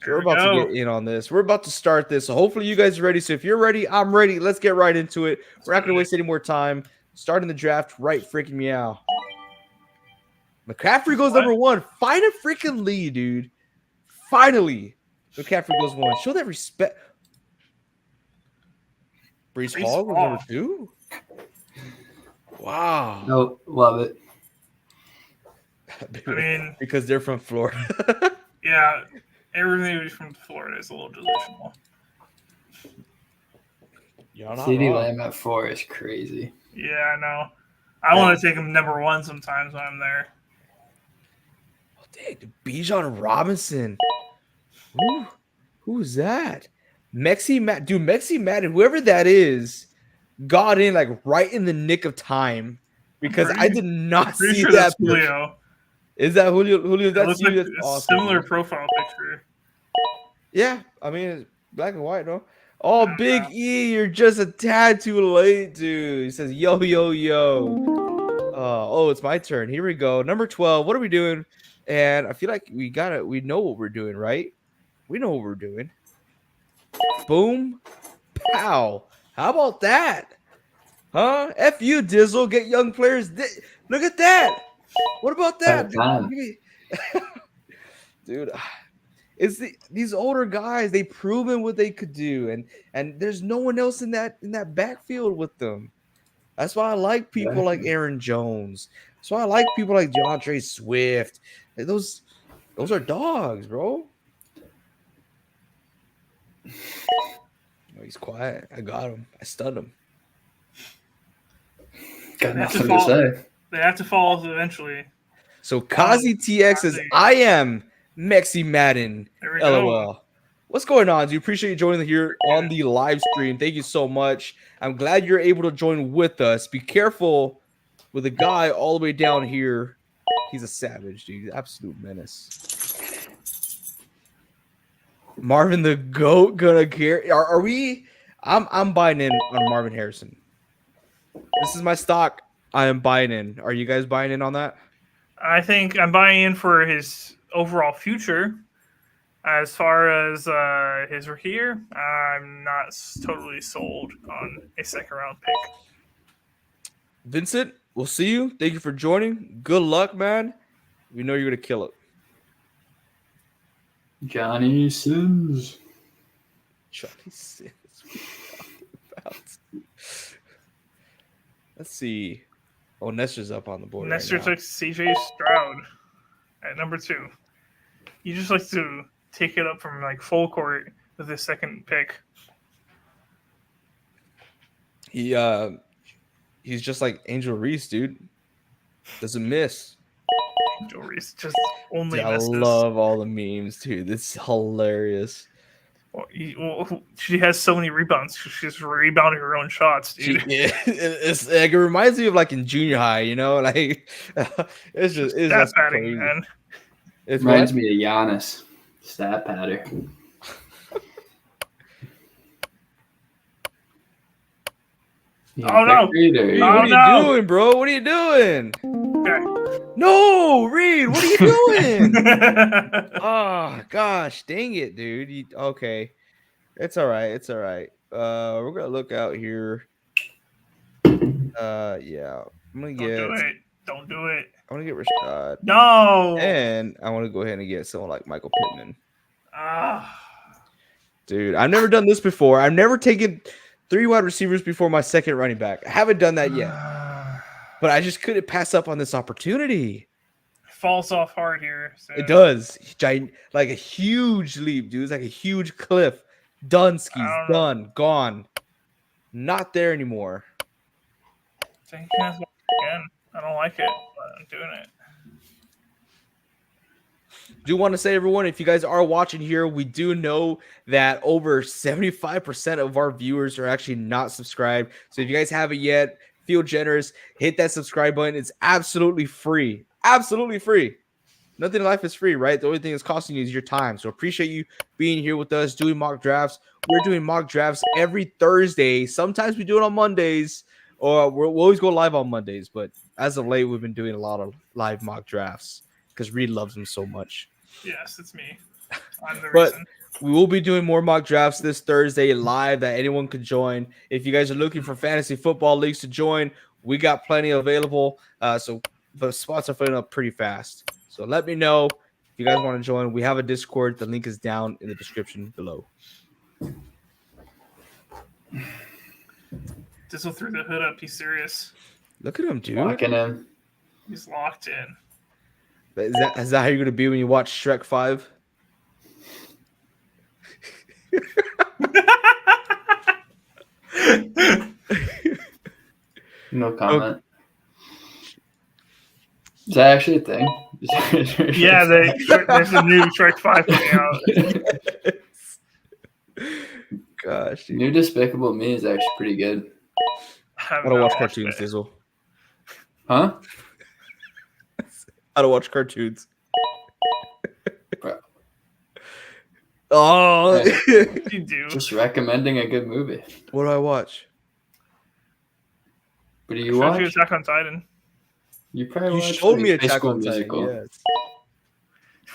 So we're about to get in on this. We're about to start this. So hopefully you guys are ready. So if you're ready, I'm ready. Let's get right into it. We're not going to waste any more time. Starting the draft right freaking meow. McCaffrey goes number 1. Find a freaking lead, dude. Finally. McCaffrey goes 1. Show that respect. Brees Hall goes number 2. Wow. No, love it. I mean, because they're from Florida. Yeah, everything from Florida is a little delusional. CD Lamb at 4 is crazy. Yeah, I know. I want to take him number 1 sometimes when I'm there. Oh, dang, Bijan Robinson. Who is that? Mexi Madden, whoever that is, got in like right in the nick of time because I did not see sure that. Julio. Is that Julio? Julio, that's you. Like that's a awesome. similar profile picture. Yeah, I mean it's black and white, no. Oh, Big E, you're just a tad too late, dude. He says, yo. Oh, it's my turn. Here we go. Number 12. What are we doing? And I feel like we know what we're doing, right? We know what we're doing. Boom. Pow. How about that? Huh? F you, Dizzle. Get young players. Look at that. What about that? Dude, it's these older guys. They proven what they could do, and there's no one else in that backfield with them. That's why I like people like Aaron Jones. That's why I like people like DeAndre Swift. Those are dogs, bro. Oh, he's quiet. I got him. I stunned him. Got nothing to say. They have to fall eventually. So Kazi TX says, I am Mexi Madden. LOL. What's going on, dude? Appreciate you joining here on the live stream. Thank you so much. I'm glad you're able to join with us. Be careful with the guy all the way down here. He's a savage, dude. Absolute menace. Marvin the GOAT gonna carry. Are we? I'm buying in on Marvin Harrison. This is my stock. I am buying in. Are you guys buying in on that? I think I'm buying in for his overall future. As far as his rookie year, I'm not totally sold on a second-round pick. Vincent, we'll see you. Thank you for joining. Good luck, man. We know you're going to kill it. Johnny Sims. Johnny Sins. What are you talking about? Let's see. Oh, Nestor's up on the board. Nestor right now. took CJ Stroud at number 2. He just likes to take it up from like full court with his second pick. He's just like Angel Reese, dude. Doesn't miss. Angel Reese just only Dude, I misses. love all the memes, dude. This is hilarious. She has so many rebounds. She's rebounding her own shots, dude. It's like it reminds me of like in junior high, you know, like it's just Stat padding, crazy. man. It's Reminds what? me of Giannis. Stat patter. Oh, no. Reed, Reader. what Oh, are you no. doing, bro? What are you doing? Okay. No, Reed, what are you doing? Oh gosh, dang it, dude. Okay. It's all right. It's all right. We're gonna look out here. Yeah. I'm gonna Don't get do it. Don't do it. I want to get Rashad. No. And I want to go ahead and get someone like Michael Pittman. Ah. Dude, I've never done this before. I've never taken 3 wide receivers before my second running back. I haven't done that yet. But I just couldn't pass up on this opportunity. Falls off hard here. So. It does. Like a huge leap, dude. It's like a huge cliff. Done, skis. Done. Gone. Not there anymore. Again. I don't like it, but I'm doing it. Do want to say, everyone, if you guys are watching here, we do know that over 75% of our viewers are actually not subscribed. So if you guys haven't yet, feel generous. Hit that subscribe button. It's absolutely free. Absolutely free. Nothing in life is free, right? The only thing that's costing you is your time. So appreciate you being here with us, doing mock drafts. We're doing mock drafts every Thursday. Sometimes we do it on Mondays, or we'll always go live on Mondays. But as of late, we've been doing a lot of live mock drafts because Reed loves them so much. Yes, it's me. I'm the But reason. we will be doing more mock drafts this Thursday live that anyone could join. If you guys are looking for fantasy football leagues to join, we got plenty available. So the spots are filling up pretty fast. So let me know if you guys want to join. We have a Discord. The link is down in the description below. Dizzle threw the hood up. He's serious. Look at him, dude. Locking him. He's locked in. Is that how you're going to be when you watch Shrek 5? No comment. Is that actually a thing? Yeah, there's a new Shrek 5 coming out. Gosh, dude. New Despicable Me is actually pretty good. I I don't watch cartoons, Dizzle. Huh? I don't watch cartoons. Bro. Oh, You do. Just recommending a good movie. what do I watch? What do I you showed you watch? Attack on Titan. You probably You watched showed me High Attack School on Titan. Musical. Yes.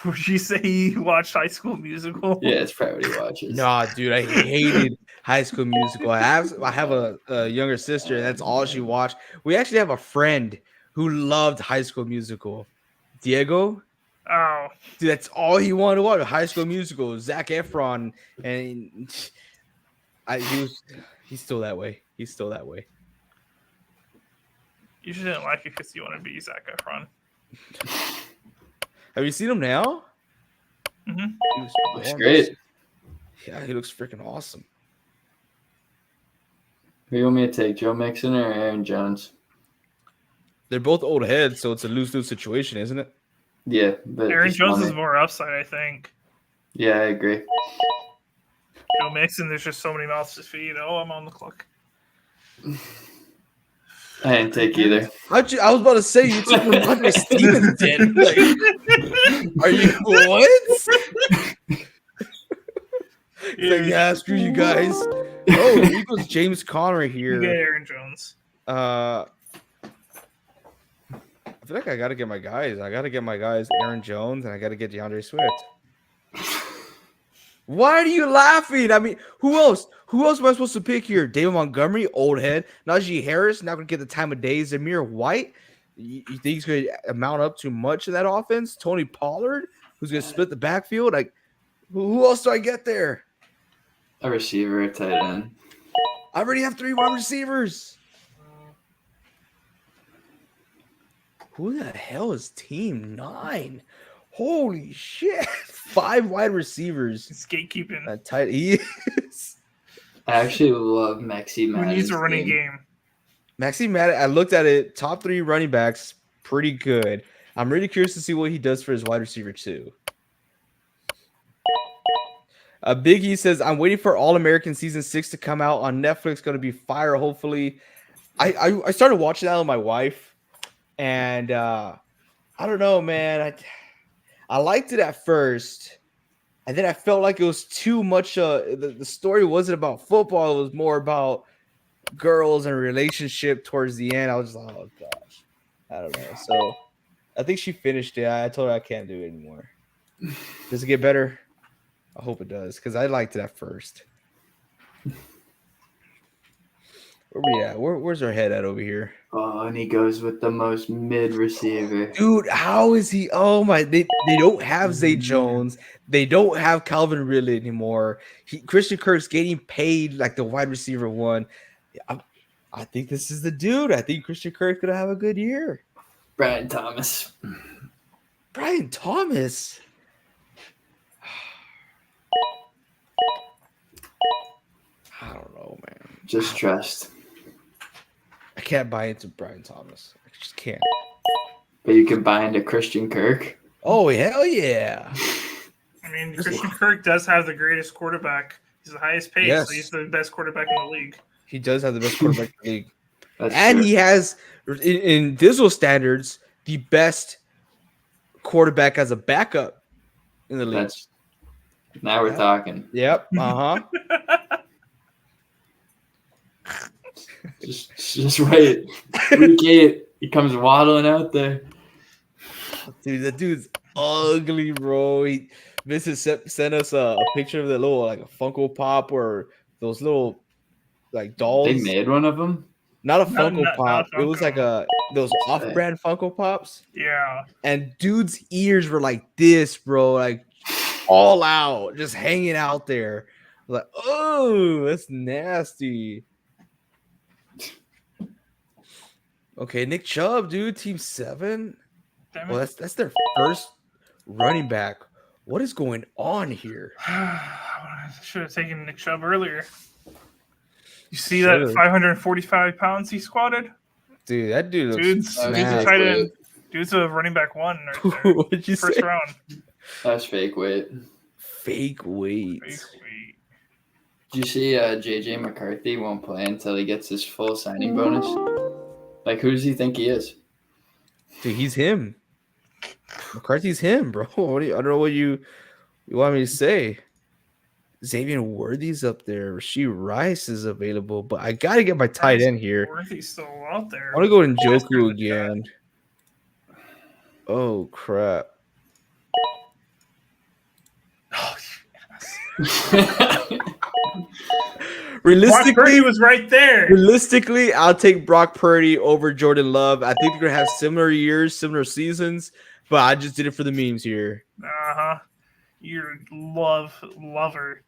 Would you say you watched High School Musical? Yeah, it's probably what he watches. Nah, dude, I hated High School Musical. I have a younger sister, and that's all she watched. We actually have a friend who loved High School Musical. Diego, Oh, dude, that's all he wanted to watch. High School Musical. Zac Efron, and he's still that way. He's still that way. you just didn't like it because you want to be Zac Efron. Have you seen him now? Mhm. He looks Looks enormous. great. Yeah, he looks freaking awesome. Who you want me to take, Joe Mixon or Aaron Jones? They're both old heads, so it's a lose-lose situation, isn't it? Yeah, but Aaron just Jones money. is more upside, I think. Yeah, I agree. Joe Mixon, there's just so many mouths to feed. Oh, I'm on the clock. I didn't take either. I was about to say you took Ramondre Stevenson. Like, are you what? He's like, yeah, screw you guys. Oh, here goes James Conner You get here. Aaron Jones. I feel like I gotta get my guys. Aaron Jones, and I gotta get DeAndre Swift. Why are you laughing? I mean, who else? Who else am I supposed to pick here? David Montgomery, old head. Najee Harris, not gonna get the time of day. Zamir White, you think he's gonna mount up too much in that offense? Tony Pollard, who's gonna split the backfield? Like, who else do I get there? A receiver, a tight end. I already have 3 wide receivers. Who the hell is team 9? Holy shit. 5 wide receivers. It's gatekeeping. That tight he is. I actually love Maxi Who Madden's needs a running team. game? Maxi Madden, I looked at it. Top 3 running backs, pretty good. I'm really curious to see what he does for his wide receiver too. Big E says, I'm waiting for All-American Season 6 to come out on Netflix. Going to be fire, hopefully. I started watching that with my wife, and I don't know, man. I liked it at first, and then I felt like it was too much. The story wasn't about football. It was more about girls and relationship towards the end. I was just like, oh, gosh. I don't know. So I think she finished it. I told her I can't do it anymore. Does it get better? I hope it does, because I liked it at first. Where we at? Where's our head at over here? Oh, and he goes with the most mid receiver. Dude, how is he? Oh my! They don't have Zay Jones. They don't have Calvin Ridley anymore. Christian Kirk's getting paid like the wide receiver one. I think this is the dude. I think Christian Kirk's gonna have a good year. Brian Thomas. Brian Thomas. I don't know, man. Just trust. I can't buy into Brian Thomas. I just can't. But you can buy into Christian Kirk. Oh, hell yeah. I mean, Christian Kirk does have the greatest quarterback. He's the highest paid, Yes. so he's the best quarterback in the league. He does have the best quarterback in the league. That's And true. he has, in Dizzle standards, the best quarterback as a backup in the league. Now we're talking. Yep. Uh-huh. Just wait. Week 8, he comes waddling out there. Dude, that dude's ugly, bro. Mrs. sent us a picture of the little, like, a Funko Pop or those little, like, dolls. They made one of them. Not a No, Funko not Pop. Funko. It was like those off-brand Funko Pops. Yeah. And dude's ears were like this, bro. Like, all out, just hanging out there. Like, oh, that's nasty. Okay, Nick Chubb, dude, team 7. Damn Well, it. that's their first running back. What is going on here? I should have taken Nick Chubb earlier. You see Should've. that 545 pounds he squatted? Dude, that dude looks Dude's a nasty. tight end. Dude's a running back 1 right there. What'd you First say? round. That's fake weight. Fake weight. Wait. Did you see JJ McCarthy won't play until he gets his full signing bonus? Like, who does he think he is? Dude, he's him. McCarthy's him, bro. I don't know what you want me to say. Xavier Worthy's up there. Rasheed Rice is available, but I gotta get my tight end here. Worthy's still out there. I want to go to Yes, Njoku there's a again. Oh crap! Oh, Brock Realistically, Purdy was right there. I'll take Brock Purdy over Jordan Love. I think they're gonna have similar years, similar seasons, but I just did it for the memes here. Uh-huh. You're lover.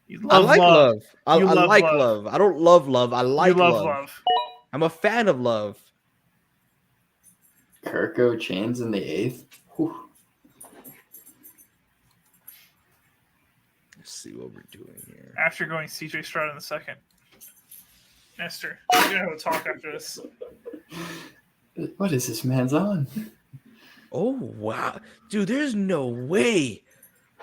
You I love like Love. I You love like Love. Love. I don't love Love. I like you love Love. love. I'm a fan of Love. Kirko Chains in the 8th. Whew. Let's see what we're doing here. After going CJ Stroud in the 2nd. Esther, we're going to have a talk after this. What is this man's on? Oh wow, dude! There's no way.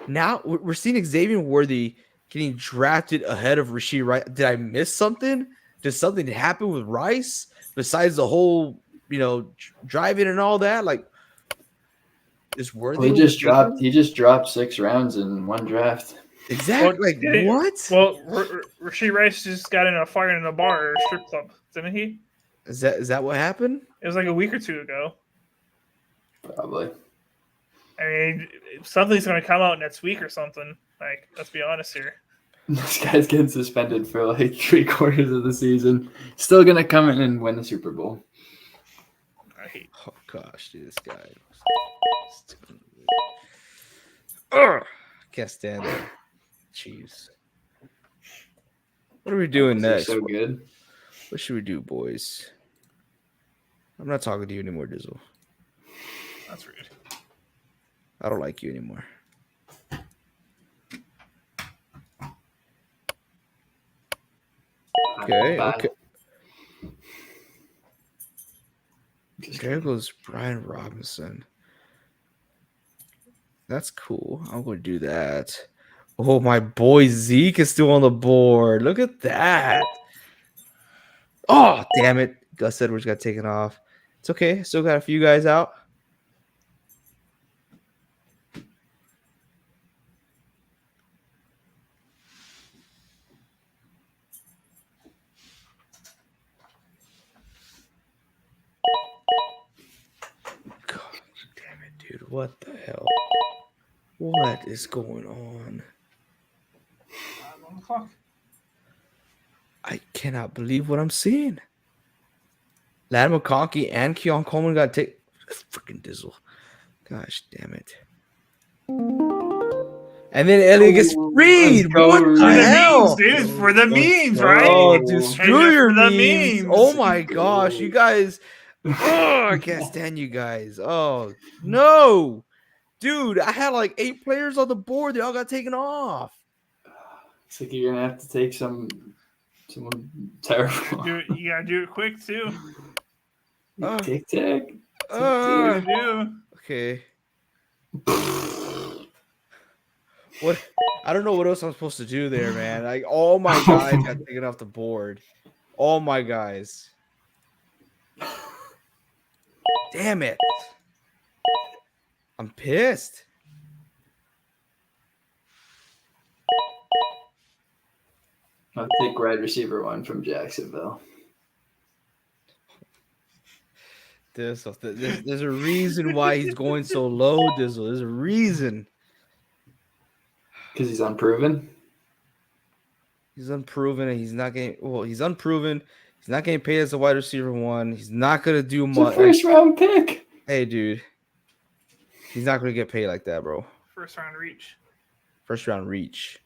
Now we're seeing Xavier Worthy getting drafted ahead of Rasheed Rice. Did I miss something? Did something happen with Rice besides the whole, driving and all that? Like, is Worthy? He just dropped 6 rounds in one draft. Exactly. Well, Like yeah. what? Well, Rasheed Rice just got in a fight in a bar or a strip club, didn't he? Is that what happened? It was like a week or 2 ago. Probably. I mean, something's going to come out next week or something. Like, let's be honest here. This guy's getting suspended for like 3/4 of the season. Still gonna come in and win the Super Bowl. I hate. Oh gosh, dude, this guy. Ugh, can't stand it. Chiefs. What are we doing They're next? so good. What should we do, boys? I'm not talking to you anymore, Dizzle. That's rude. I don't like you anymore. Okay, Bye. okay. Just There kidding. goes Brian Robinson. That's cool. I'm going to do that. Oh, my boy Zeke is still on the board. Look at that. Oh, damn it. Gus Edwards got taken off. It's okay. Still got a few guys out. God damn it, dude. What the hell? What is going on? 1 o'clock. I cannot believe what I'm seeing. Lad McConkey and Keon Coleman got taken. Freaking Dizzle. Gosh damn it. And then Elliott gets freed. go, What For the the hell? memes, dude. For the memes, go. right? Oh, dude, Hey, screw just your for the memes. memes. Oh my gosh, you guys. Oh, I can't stand you guys. Oh no, dude, I had like 8 players on the board. They all got taken off. Looks like you're gonna have to take someone terrible. You gotta do it quick too. Tic tac. Uh, Do. okay. What? I don't know what else I'm supposed to do there, man. Like all my guys got taken off the board. All my guys. Damn it. I'm pissed. I'll take wide receiver 1 from Jacksonville. There's a reason why he's going so low, Dizzle. There's a reason. Because he's unproven. He's unproven and he's not getting he's unproven. He's not getting paid as a wide receiver 1. He's not gonna do It's a much. first round pick. Hey, dude. He's not gonna get paid like that, bro. First round reach. First round reach.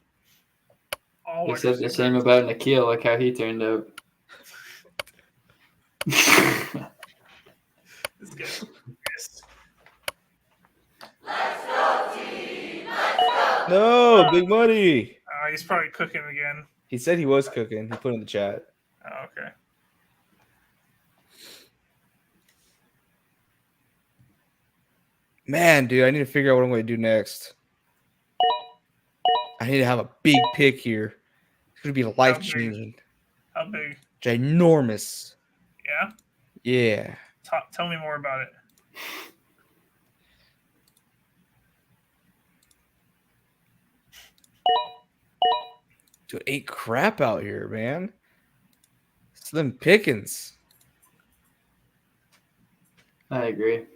All He wide said the receivers. same about Nikhil. Look how he turned out. This guy. Yes. No, big money. He's probably cooking again. He said he was cooking. He put in the chat. Oh, okay. Man, dude, I need to figure out what I'm going to do next. I need to have a big pick here. It's going to be life changing. How big? Ginormous. Yeah. Yeah. Tell me more about it. Dude, ain't crap out here, man. Slim pickings. I agree.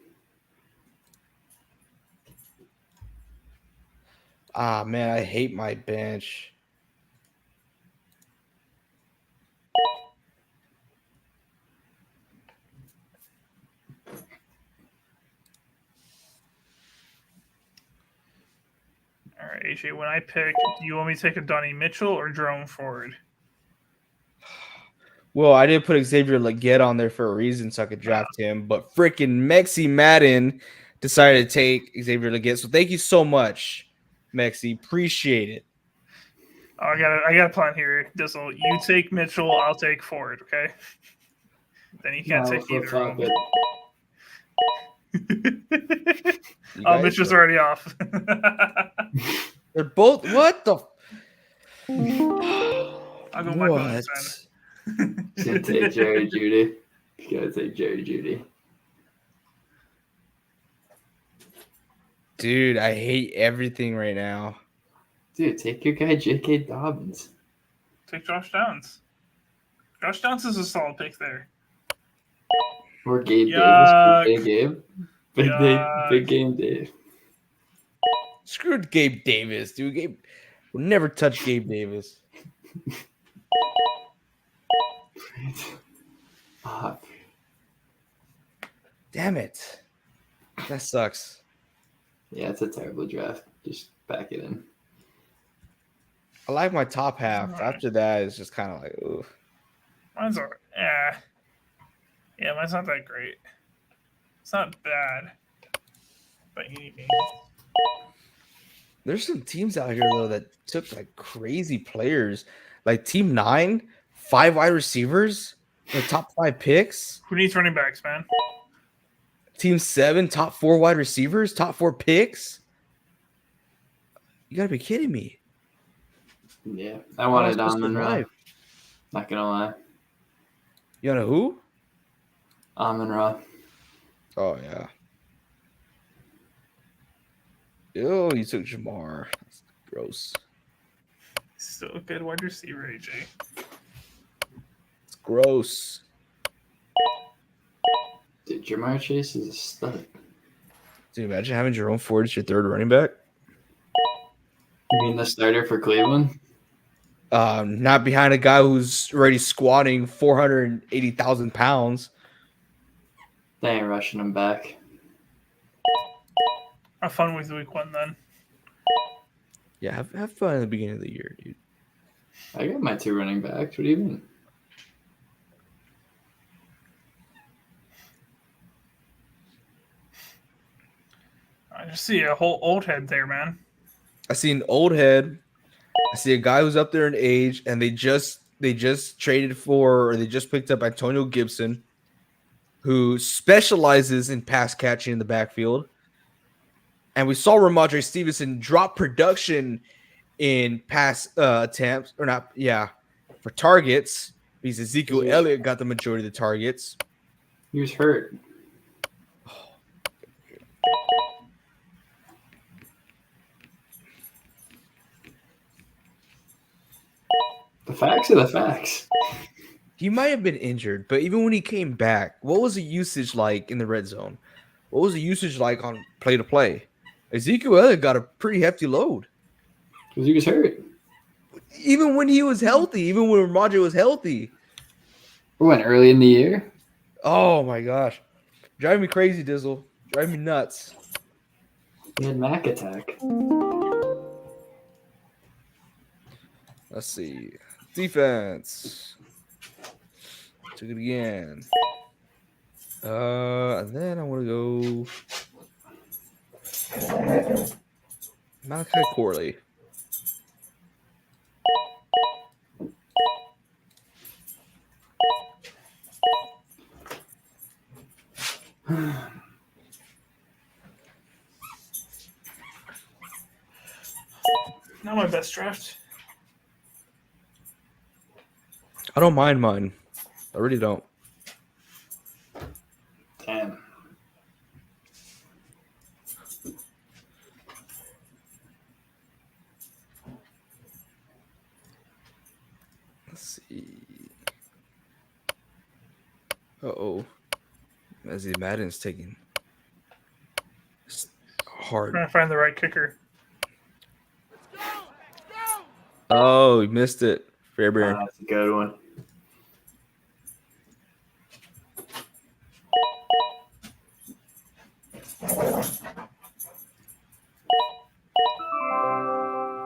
Ah, man, I hate my bench. All right, AJ. When I pick, do you want me to take a Donnie Mitchell or Jerome Ford? Well, I did put Xavier Leggett on there for a reason so I could draft him, but freaking Mexi Madden decided to take Xavier Leggett. So thank you so much, Mexi. Appreciate it. Oh, I got a plan here. Dizzle, you take Mitchell, I'll take Ford. Okay. Then you can't take either of them. You Oh, guys Mitchell's are- already off. They're both what the I'll go Michael what? Vincent. He's gonna take Jerry Judy. He's gonna take Jerry Judy. Dude, I hate everything right now. Dude, take your guy J.K. Dobbins. Take Josh Downs. Josh Downs is a solid pick there. Or Gabe Yuck. Davis. Big Gabe. Big game Dave. Screwed Gabe Davis, dude. Gabe will never touch Gabe Davis. Ah, Damn it. That sucks. yeah, it's a terrible draft. Just back it in. I like my top half. Alright. After that, it's just kind of like, ooh. Mine's alright. Yeah, mine's not that great. It's not bad. By any means. There's some teams out here though that took like crazy players, like Team 9, 5 wide receivers, the top 5 picks. Who needs running backs, man? Team 7, top 4 wide receivers, top 4 picks. You gotta be kidding me. Yeah, I wanted How am I supposed to Amon Ra. survive? Not gonna lie, You know who? Amon Ra. Oh yeah. Ew, you took Jamar. That's gross. Still a good wide receiver, AJ. It's gross. Dude, Jamar Chase is a stud. Dude, imagine having Jerome Ford as your third running back. You mean the starter for Cleveland? Not behind a guy who's already squatting 480,000 pounds. They ain't rushing him back. Have fun with week 1 then. Yeah, have fun at the beginning of the year, dude. I got my 2 running backs. What do you mean? I just see a whole old head there, man. I see an old head. I see a guy who's up there in age, and they just traded for, or they just picked up Antonio Gibson, who specializes in pass catching in the backfield. And we saw Ramondre Stevenson drop production in pass attempts, or not, for targets, because Ezekiel Elliott got the majority of the targets. He was hurt. The facts are the facts. He might have been injured, but even when he came back, what was the usage like in the red zone? What was the usage like on play to play? Ezekiel Elliott got a pretty hefty load. Because he was hurt. Even when he was healthy, even when Ramondre was healthy. We went early in the year. Oh my gosh. Driving me crazy, Dizzle. Driving me nuts. He had Mac attack. Let's see. Defense. Took it again. And then I want to go Malachi Corley. Not my best draft. I don't mind mine. I really don't. Damn. Let's see. Uh-oh. As the Madden's taking hard. Trying to find the right kicker. Oh, you missed it. Fairbairn. That's a good one.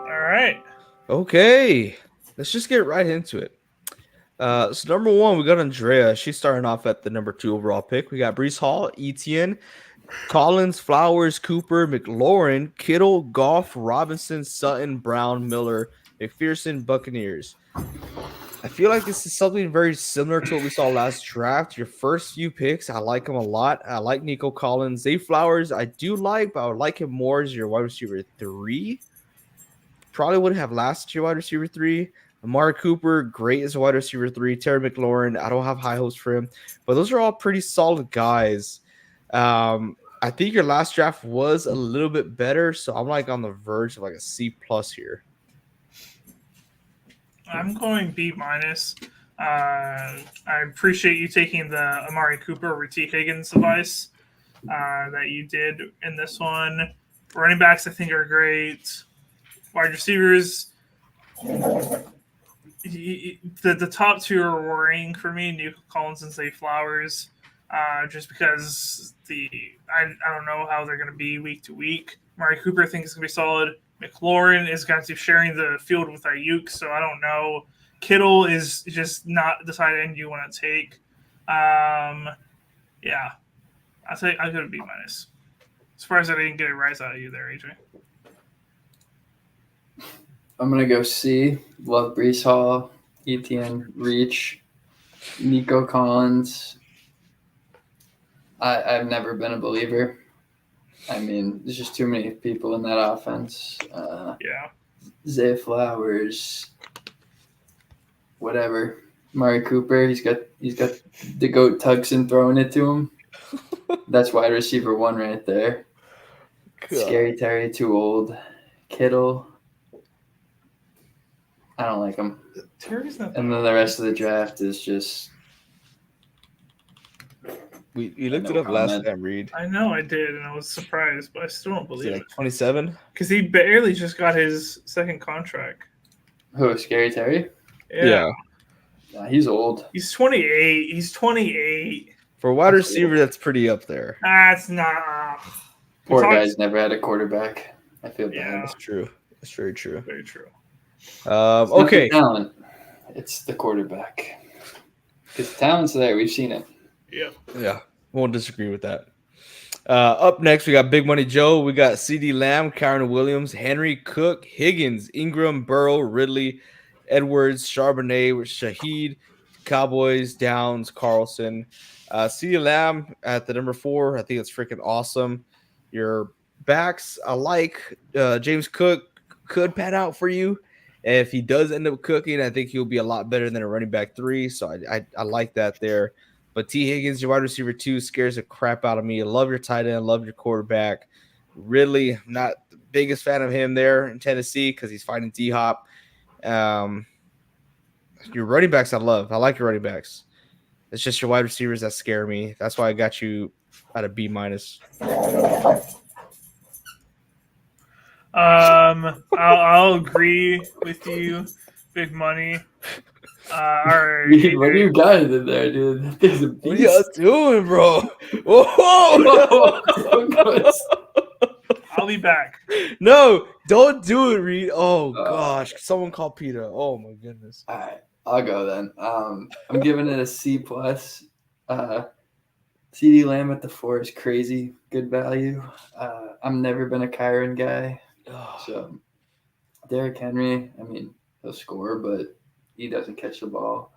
All right. Okay. Let's just get right into it. So number 1, we got Andrea. She's starting off at the number 2 overall pick. We got Brees Hall, Etienne, Collins, Flowers, Cooper, McLaurin, Kittle, Goff, Robinson, Sutton, Brown, Miller, McPherson, Buccaneers. I feel like this is something very similar to what we saw last draft. Your first few picks, I like them a lot. I like Nico Collins. Zay Flowers, I do like, but I would like him more as your wide receiver 3. Probably wouldn't have lasted your wide receiver 3. Amari Cooper, great as a wide receiver 3. Terry McLaurin, I don't have high hopes for him. But those are all pretty solid guys. I think your last draft was a little bit better, so I'm like on the verge of like a C+ here. I'm going B-. I appreciate you taking the Amari Cooper over T. Higgins advice that you did in this one. Running backs, I think, are great. Wide receivers, the top 2 are worrying for me, Nico Collins and Zay Flowers, just because I don't know how they're going to be week to week. Amari Cooper, I think, is going to be solid. McLaurin is going to be sharing the field with Ayuk, so I don't know. Kittle is just not the side end you want to take. Yeah, I could be minus. Surprised I didn't get a rise out of you there, AJ. I'm gonna go C. Love Brees Hall, Etienne, Reach, Nico Collins. I've never been a believer. I mean, there's just too many people in that offense. Yeah. Zay Flowers, whatever. Mari Cooper, he's got the goat Tugson throwing it to him. That's wide receiver 1 right there. God. Scary Terry, too old. Kittle, I don't like him. Terry's not. And then the rest of the draft is just. We looked No it up last comment. time, Reed. I know I did, and I was surprised, but I still don't Was believe it it. like 27? Because he barely just got his second contract. Who, Scary Terry? Yeah. Nah, he's old. He's 28. He's 28. For a wide receiver, that's pretty up there. That's not. Poor talked- guy's never had a quarterback. I feel bad. Yeah. That's true. That's very true. Very true. It's not the Okay. talent. It's the quarterback. Because the talent's there. We've seen it. Yeah. Yeah. Won't disagree with that. Up next, we got Big Money Joe. We got CD Lamb, Kyron Williams, Henry, Cook, Higgins, Ingram, Burrow, Ridley, Edwards, Charbonnet, Shaheed, Cowboys, Downs, Carlson. CD Lamb at the number 4. I think it's freaking awesome. Your backs, I like. James Cook could pan out for you. If he does end up cooking, I think he'll be a lot better than a running back 3. So I like that there. But T. Higgins, your wide receiver 2, scares the crap out of me. I love your tight end. Love your quarterback. Really not the biggest fan of him there in Tennessee because he's fighting D-Hop. Your running backs I love. I like your running backs. It's just your wide receivers that scare me. That's why I got you at a B-. I'll agree with you. Big money. All right. What do you got in there, dude? That thing's a What are y'all beast. doing, bro? Whoa! I'll be back. No, don't do it, Reed. Oh, Uh, gosh. Someone call Peter. Oh, my goodness. All right, I'll go then. I'm giving it a C+. CD Lamb at the 4 is crazy. Good value. I've never been a Kyron guy. So Derrick Henry, I mean, he'll score, but he doesn't catch the ball.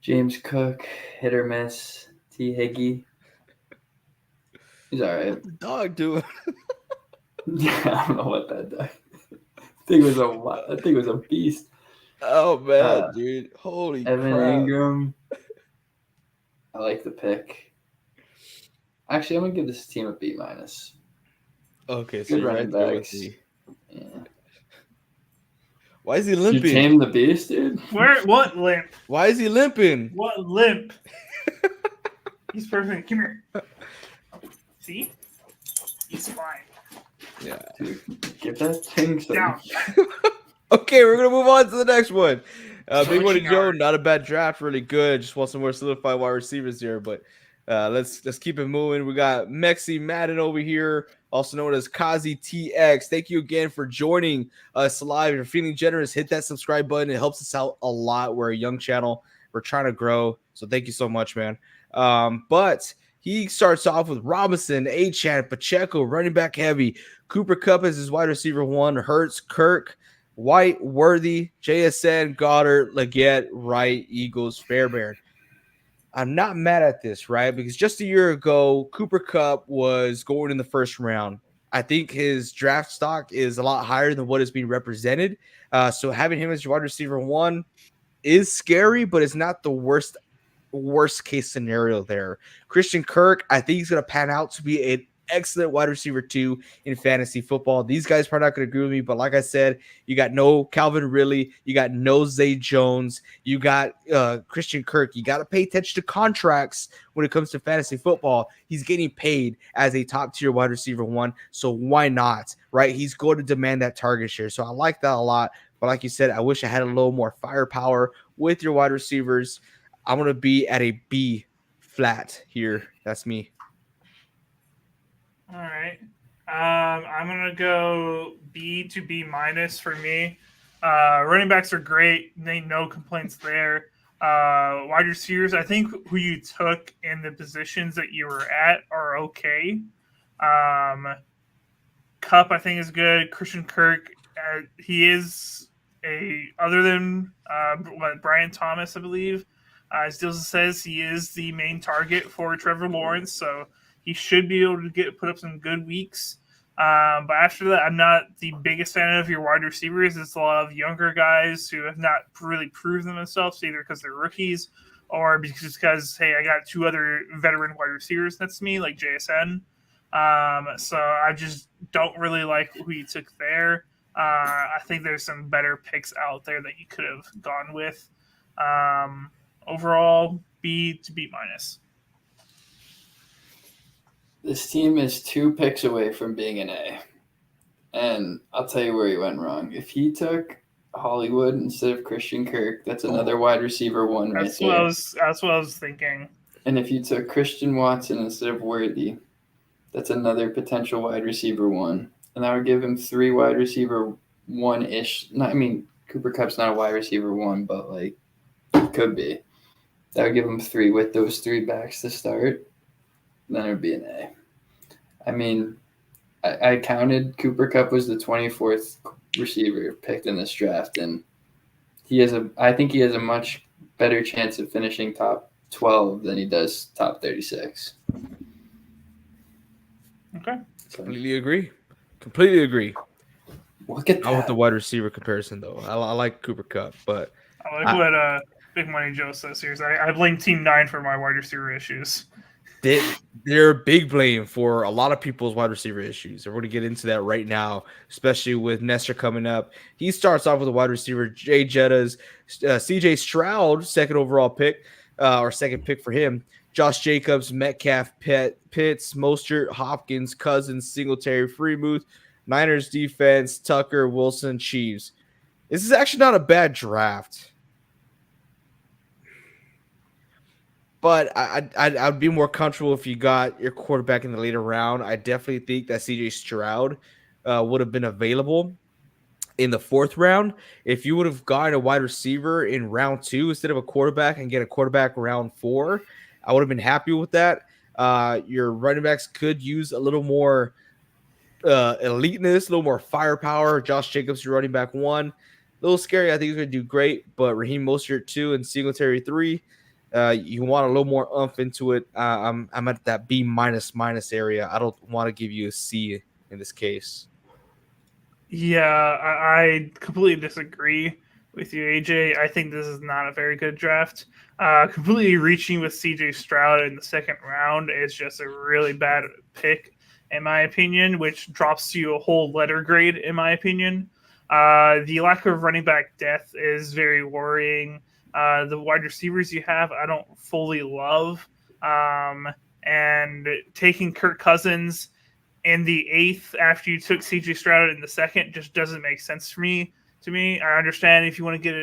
James Cook, hit or miss. T. Higgy, he's all right. The dog doing. Yeah, I don't know what that did. That thing was a beast. Oh, man, dude. Holy Evan crap. Ingram. I like the pick. Actually, I'm gonna give this team a B-. Okay, so Good you're running right there with backs. me. Yeah. Why is he You limping? tame the beast, dude. What limp? Why is he limping? What limp? He's perfect. Come here. See? He's fine. Yeah. Dude, give that thing some. Down. Okay, we're gonna move on to the next one. Big Money Switching Joe, our- not a bad draft, really good. Just want some more solidified wide receivers here, but let's keep it moving. We got Mexi Madden over here, also known as Kazi TX. Thank you again for joining us live. If you're feeling generous, hit that subscribe button. It helps us out a lot. We're a young channel. We're trying to grow, so thank you so much, man. But he starts off with Robinson, Achane, Pacheco, running back heavy. Cooper Kupp as his wide receiver 1. Hurts, Kirk, White, Worthy, JSN, Goddard, Leggett, Wright, Eagles, Fairbairn. I'm not mad at this, right? Because just a year ago, Cooper Kupp was going in the first round. I think his draft stock is a lot higher than what is being represented. So having him as your wide receiver 1 is scary, but it's not the worst case scenario there. Christian Kirk, I think he's going to pan out to be an excellent wide receiver 2 in fantasy football. These guys probably not going to agree with me, but like I said, you got no Calvin Ridley, you got no Zay Jones, you got Christian Kirk. You got to pay attention to contracts when it comes to fantasy football. He's getting paid as a top tier wide receiver 1, so why not, right? He's going to demand that target share, so I like that a lot. But like you said, I wish I had a little more firepower with your wide receivers. I'm going to be at a B flat here. That's me. All right. I'm gonna go B to B minus for me. Running backs are great. No complaints there. Wide receivers, I think who you took in the positions that you were at are okay. Cup, I think, is good. Christian Kirk, he is other than Brian Thomas, I believe. Still says he is the main target for Trevor Lawrence, so he should be able to put up some good weeks. But after that, I'm not the biggest fan of your wide receivers. It's a lot of younger guys who have not really proven themselves, either because they're rookies or because hey, I got two other veteran wide receivers next to me, like JSN. So I just don't really like who you took there. I think there's some better picks out there that you could have gone with. Overall, B to B minus. This team is 2 picks away from being an A. And I'll tell you where he went wrong. If he took Hollywood instead of Christian Kirk, that's another wide receiver 1 right That's there. what I was thinking. And if you took Christian Watson instead of Worthy, that's another potential wide receiver 1. And that would give him 3 wide receiver 1-ish. Cooper Kupp's not a wide receiver 1, but like it could be. That would give him 3 with those 3 backs to start. Then it would be an A. I counted Cooper Kupp was the 24th receiver picked in this draft, and I think he has a much better chance of finishing top 12 than he does top 36. Okay. Completely agree. Look at that. I want the wide receiver comparison, though. I like Cooper Kupp, but I like what Big Money Joe says here. I blame Team 9 for my wide receiver issues. they're a big blame for a lot of people's wide receiver issues. We're going to get into that right now, especially with Nestor coming up. He starts off with a wide receiver, Jay Jetta's, CJ Stroud, second overall pick, or second pick for him. Josh Jacobs, Metcalf, Pitts, Mostert, Hopkins, Cousins, Singletary, Freemuth, Niners defense, Tucker, Wilson, Chiefs. This is actually not a bad draft. But I'd be more comfortable if you got your quarterback in the later round. I definitely think that CJ Stroud would have been available in the 4th round. If you would have gotten a wide receiver in round 2 instead of a quarterback and get a quarterback round 4, I would have been happy with that. Your running backs could use a little more eliteness, a little more firepower. Josh Jacobs, your running back 1. A little scary. I think he's going to do great. But Raheem Mostert 2 and Singletary 3. You want a little more oomph into it. I'm at that B minus area. I don't want to give you a C in this case. Yeah, I completely disagree with you, AJ. I think this is not a very good draft. Completely reaching with CJ Stroud in the 2nd round is just a really bad pick, in my opinion, which drops you a whole letter grade, in my opinion. The lack of running back depth is very worrying. The wide receivers you have, I don't fully love. And taking Kirk Cousins in the 8th after you took CJ Stroud in the 2nd just doesn't make sense to me. I understand if you want to get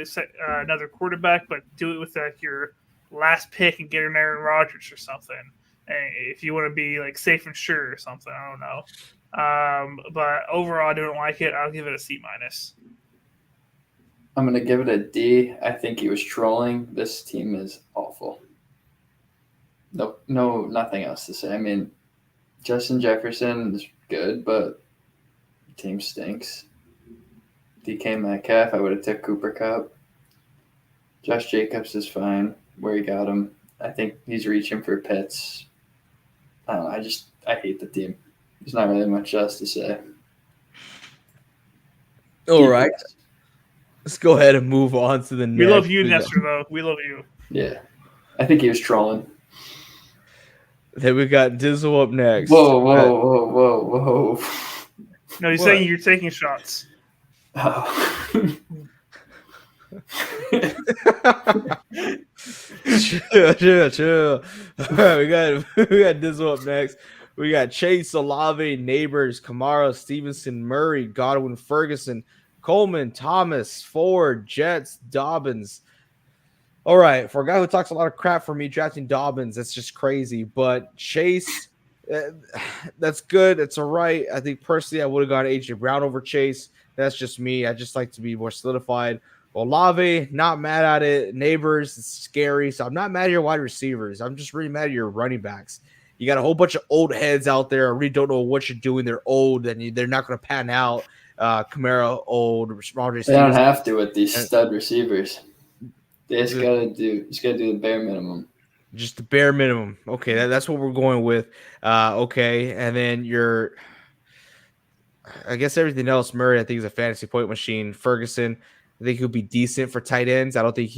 another quarterback, but do it with your last pick and get an Aaron Rodgers or something. If you want to be like safe and sure or something, I don't know. But overall, I don't like it. I'll give it a C minus. I'm going to give it a D. I think he was trolling. This team is awful. No, nothing else to say. Justin Jefferson is good, but the team stinks. DK Metcalf, I would have took Cooper Kupp. Josh Jacobs is fine where he got him. I think he's reaching for Pitts. I don't know. I hate the team. There's not really much else to say. All right. Let's go ahead and move on to the next. We love you, Nestor, though. We love you. Yeah. I think he was trolling. Then we got Dizzle up next. Whoa. No, he's saying you're taking shots. Oh. Chill. All right, we got Dizzle up next. We got Chase, Olave, Neighbors, Kamara, Stevenson, Murray, Godwin, Ferguson, Coleman, Thomas, Ford, Jets, Dobbins. All right, for a guy who talks a lot of crap for me drafting Dobbins, that's just crazy. But Chase, That's good. It's all right. I think personally, I would have gone AJ Brown over Chase. That's just me. I just like to be more solidified. Olave, not mad at it. Neighbors, it's scary. So I'm not mad at your wide receivers. I'm just really mad at your running backs. You got a whole bunch of old heads out there. I really don't know what you're doing. They're old and they're not going to pan out. Kamara old. They don't have to with these stud receivers. They just gotta do the bare minimum. Just the bare minimum. Okay, that's what we're going with. Okay, and then I guess everything else. Murray, I think, is a fantasy point machine. Ferguson, I think he'll be decent for tight ends. I don't think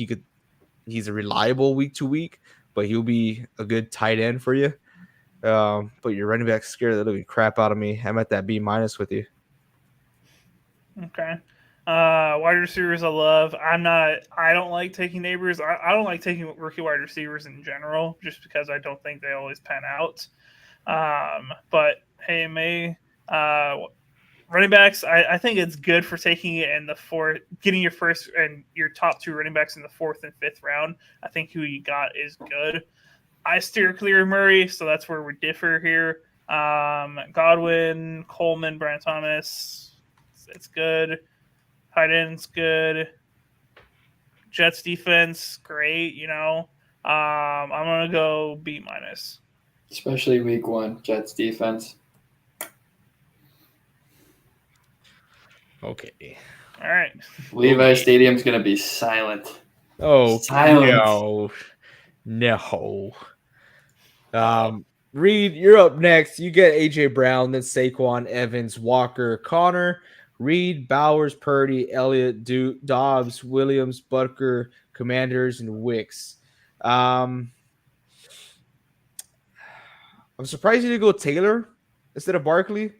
he's a reliable week to week, but he'll be a good tight end for you. But your running back scared the living crap out of me. I'm at that B- with you. Okay. Wide receivers I love. I don't like taking neighbors. I don't like taking rookie wide receivers in general, just because I don't think they always pan out. But hey, running backs, I think it's good for taking it in the fourth, getting your first and your top 2 running backs in the 4th and 5th round. I think who you got is good. I steer clear of Murray, so that's where we differ here. Godwin, Coleman, Brian Thomas, it's good. Tight end's good. Jets defense, great. I'm gonna go B-. Especially week 1, Jets defense. Okay. All right. Levi Stadium's gonna be silent. Oh, silent. No. Reed, you're up next. You get AJ Brown, then Saquon, Evans, Walker, Connor, Reed, Bowers, Purdy, Elliott, Dobbs, Williams, Butker, Commanders, and Wicks. I'm surprised you didn't go Taylor instead of Barkley.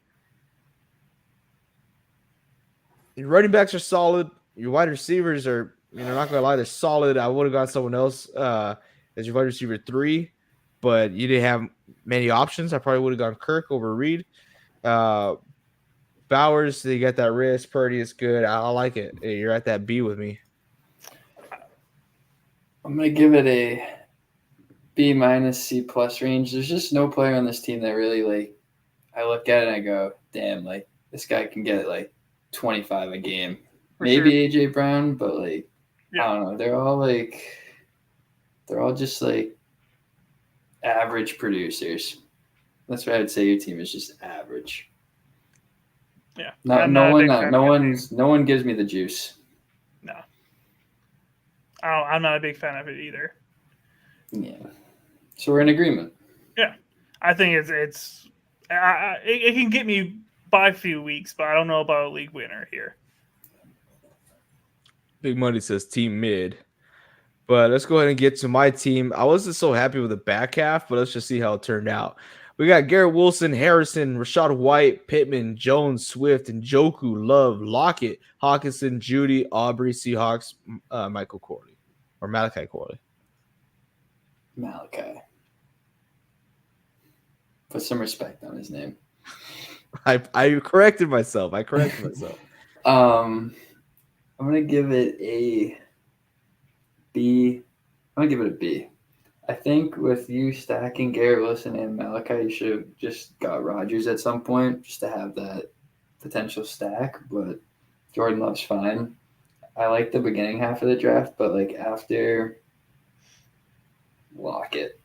Your running backs are solid. Your wide receivers are, not gonna lie, they're solid. I would have got someone else as your wide receiver 3, but you didn't have many options. I probably would have gone Kirk over Reed. Bowers, they got that wrist. Purdy is good. I like it. You're at that B with me. I'm gonna give it a B- C+ range. There's just no player on this team that really I look at it and I go, damn, this guy can get 25 a game. Maybe sure. AJ Brown, but I don't know. They're all just average producers. That's why I'd say your team is just average. Yeah. No one gives me the juice. No. I'm not a big fan of it either. Yeah. So we're in agreement. Yeah. I think it can get me by a few weeks, but I don't know about a league winner here. Big Money says team mid. But let's go ahead and get to my team. I wasn't so happy with the back half, but let's just see how it turned out. We got Garrett Wilson, Harrison, Rashad White, Pittman, Jones, Swift, and Njoku, Love, Lockett, Hawkinson, Judy, Aubrey, Seahawks, Michael Corley. Or Malachi Corley. Malachi. Put some respect on his name. I corrected myself. I'm going to give it a B. I'm going to give it a B. I think with you stacking Garrett Wilson and Malachi, you should have just got Rodgers at some point just to have that potential stack. But Jordan Love's fine. I like the beginning half of the draft, but after Lockett,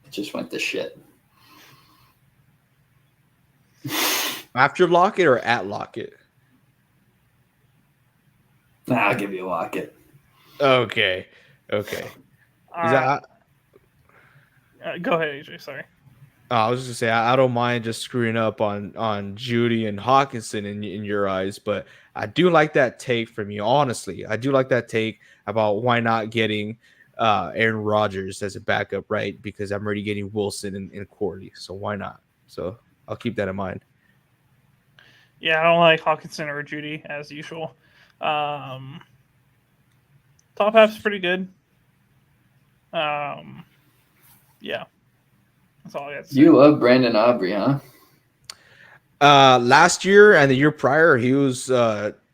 it just went to shit. After Lockett or at Lockett? I'll give you Lockett. Okay. Go ahead, AJ. Sorry. I was just gonna say I don't mind just screwing up on Judy and Hawkinson in your eyes, but I do like that take from you. Honestly, I do like that take about why not getting Aaron Rodgers as a backup, right? Because I'm already getting Wilson and Corley, so why not? So I'll keep that in mind. Yeah, I don't like Hawkinson or Judy as usual. Top half's pretty good. Yeah. That's all I got to say. You love Brandon Aubrey, huh? Last year and the year prior, he was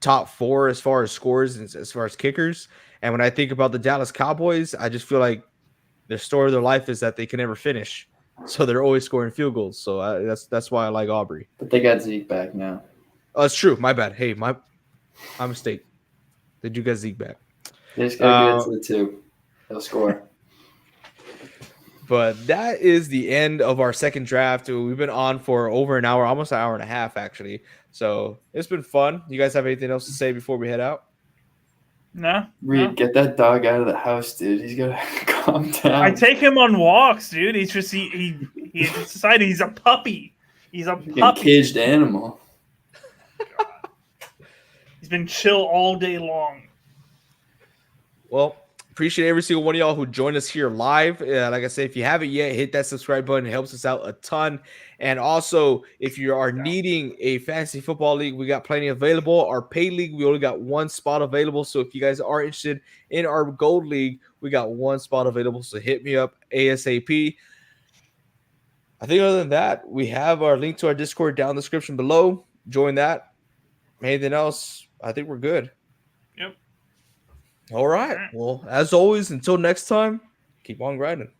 top 4 as far as scores and as far as kickers. And when I think about the Dallas Cowboys, I just feel like the story of their life is that they can never finish. so they're always scoring field goals. So that's why I like Aubrey. But they got Zeke back now. Oh, it's true. My bad. Hey, my mistake. Did you get Zeke back? They just gotta get to the 2. They'll score. But that is the end of our second draft. We've been on for over an hour, almost an hour and a half, actually. So it's been fun. You guys have anything else to say before we head out? No. Reed, get that dog out of the house, dude. He's gotta calm down. I take him on walks, dude. He's just he decided he's a puppy. He's a Like a puppy. caged animal. He's been chill all day long. Well, appreciate every single one of y'all who joined us here live. Like I said, if you haven't yet, hit that subscribe button. It helps us out a ton. And also, if you are needing a fantasy football league, we got plenty available. Our paid league, we only got one spot available. So if you guys are interested in our gold league, we got one spot available. So hit me up ASAP. I think other than that, we have our link to our Discord down in the description below. Join that. Anything else? I think we're good. Yep. All right. Well, as always, until next time, keep on grinding.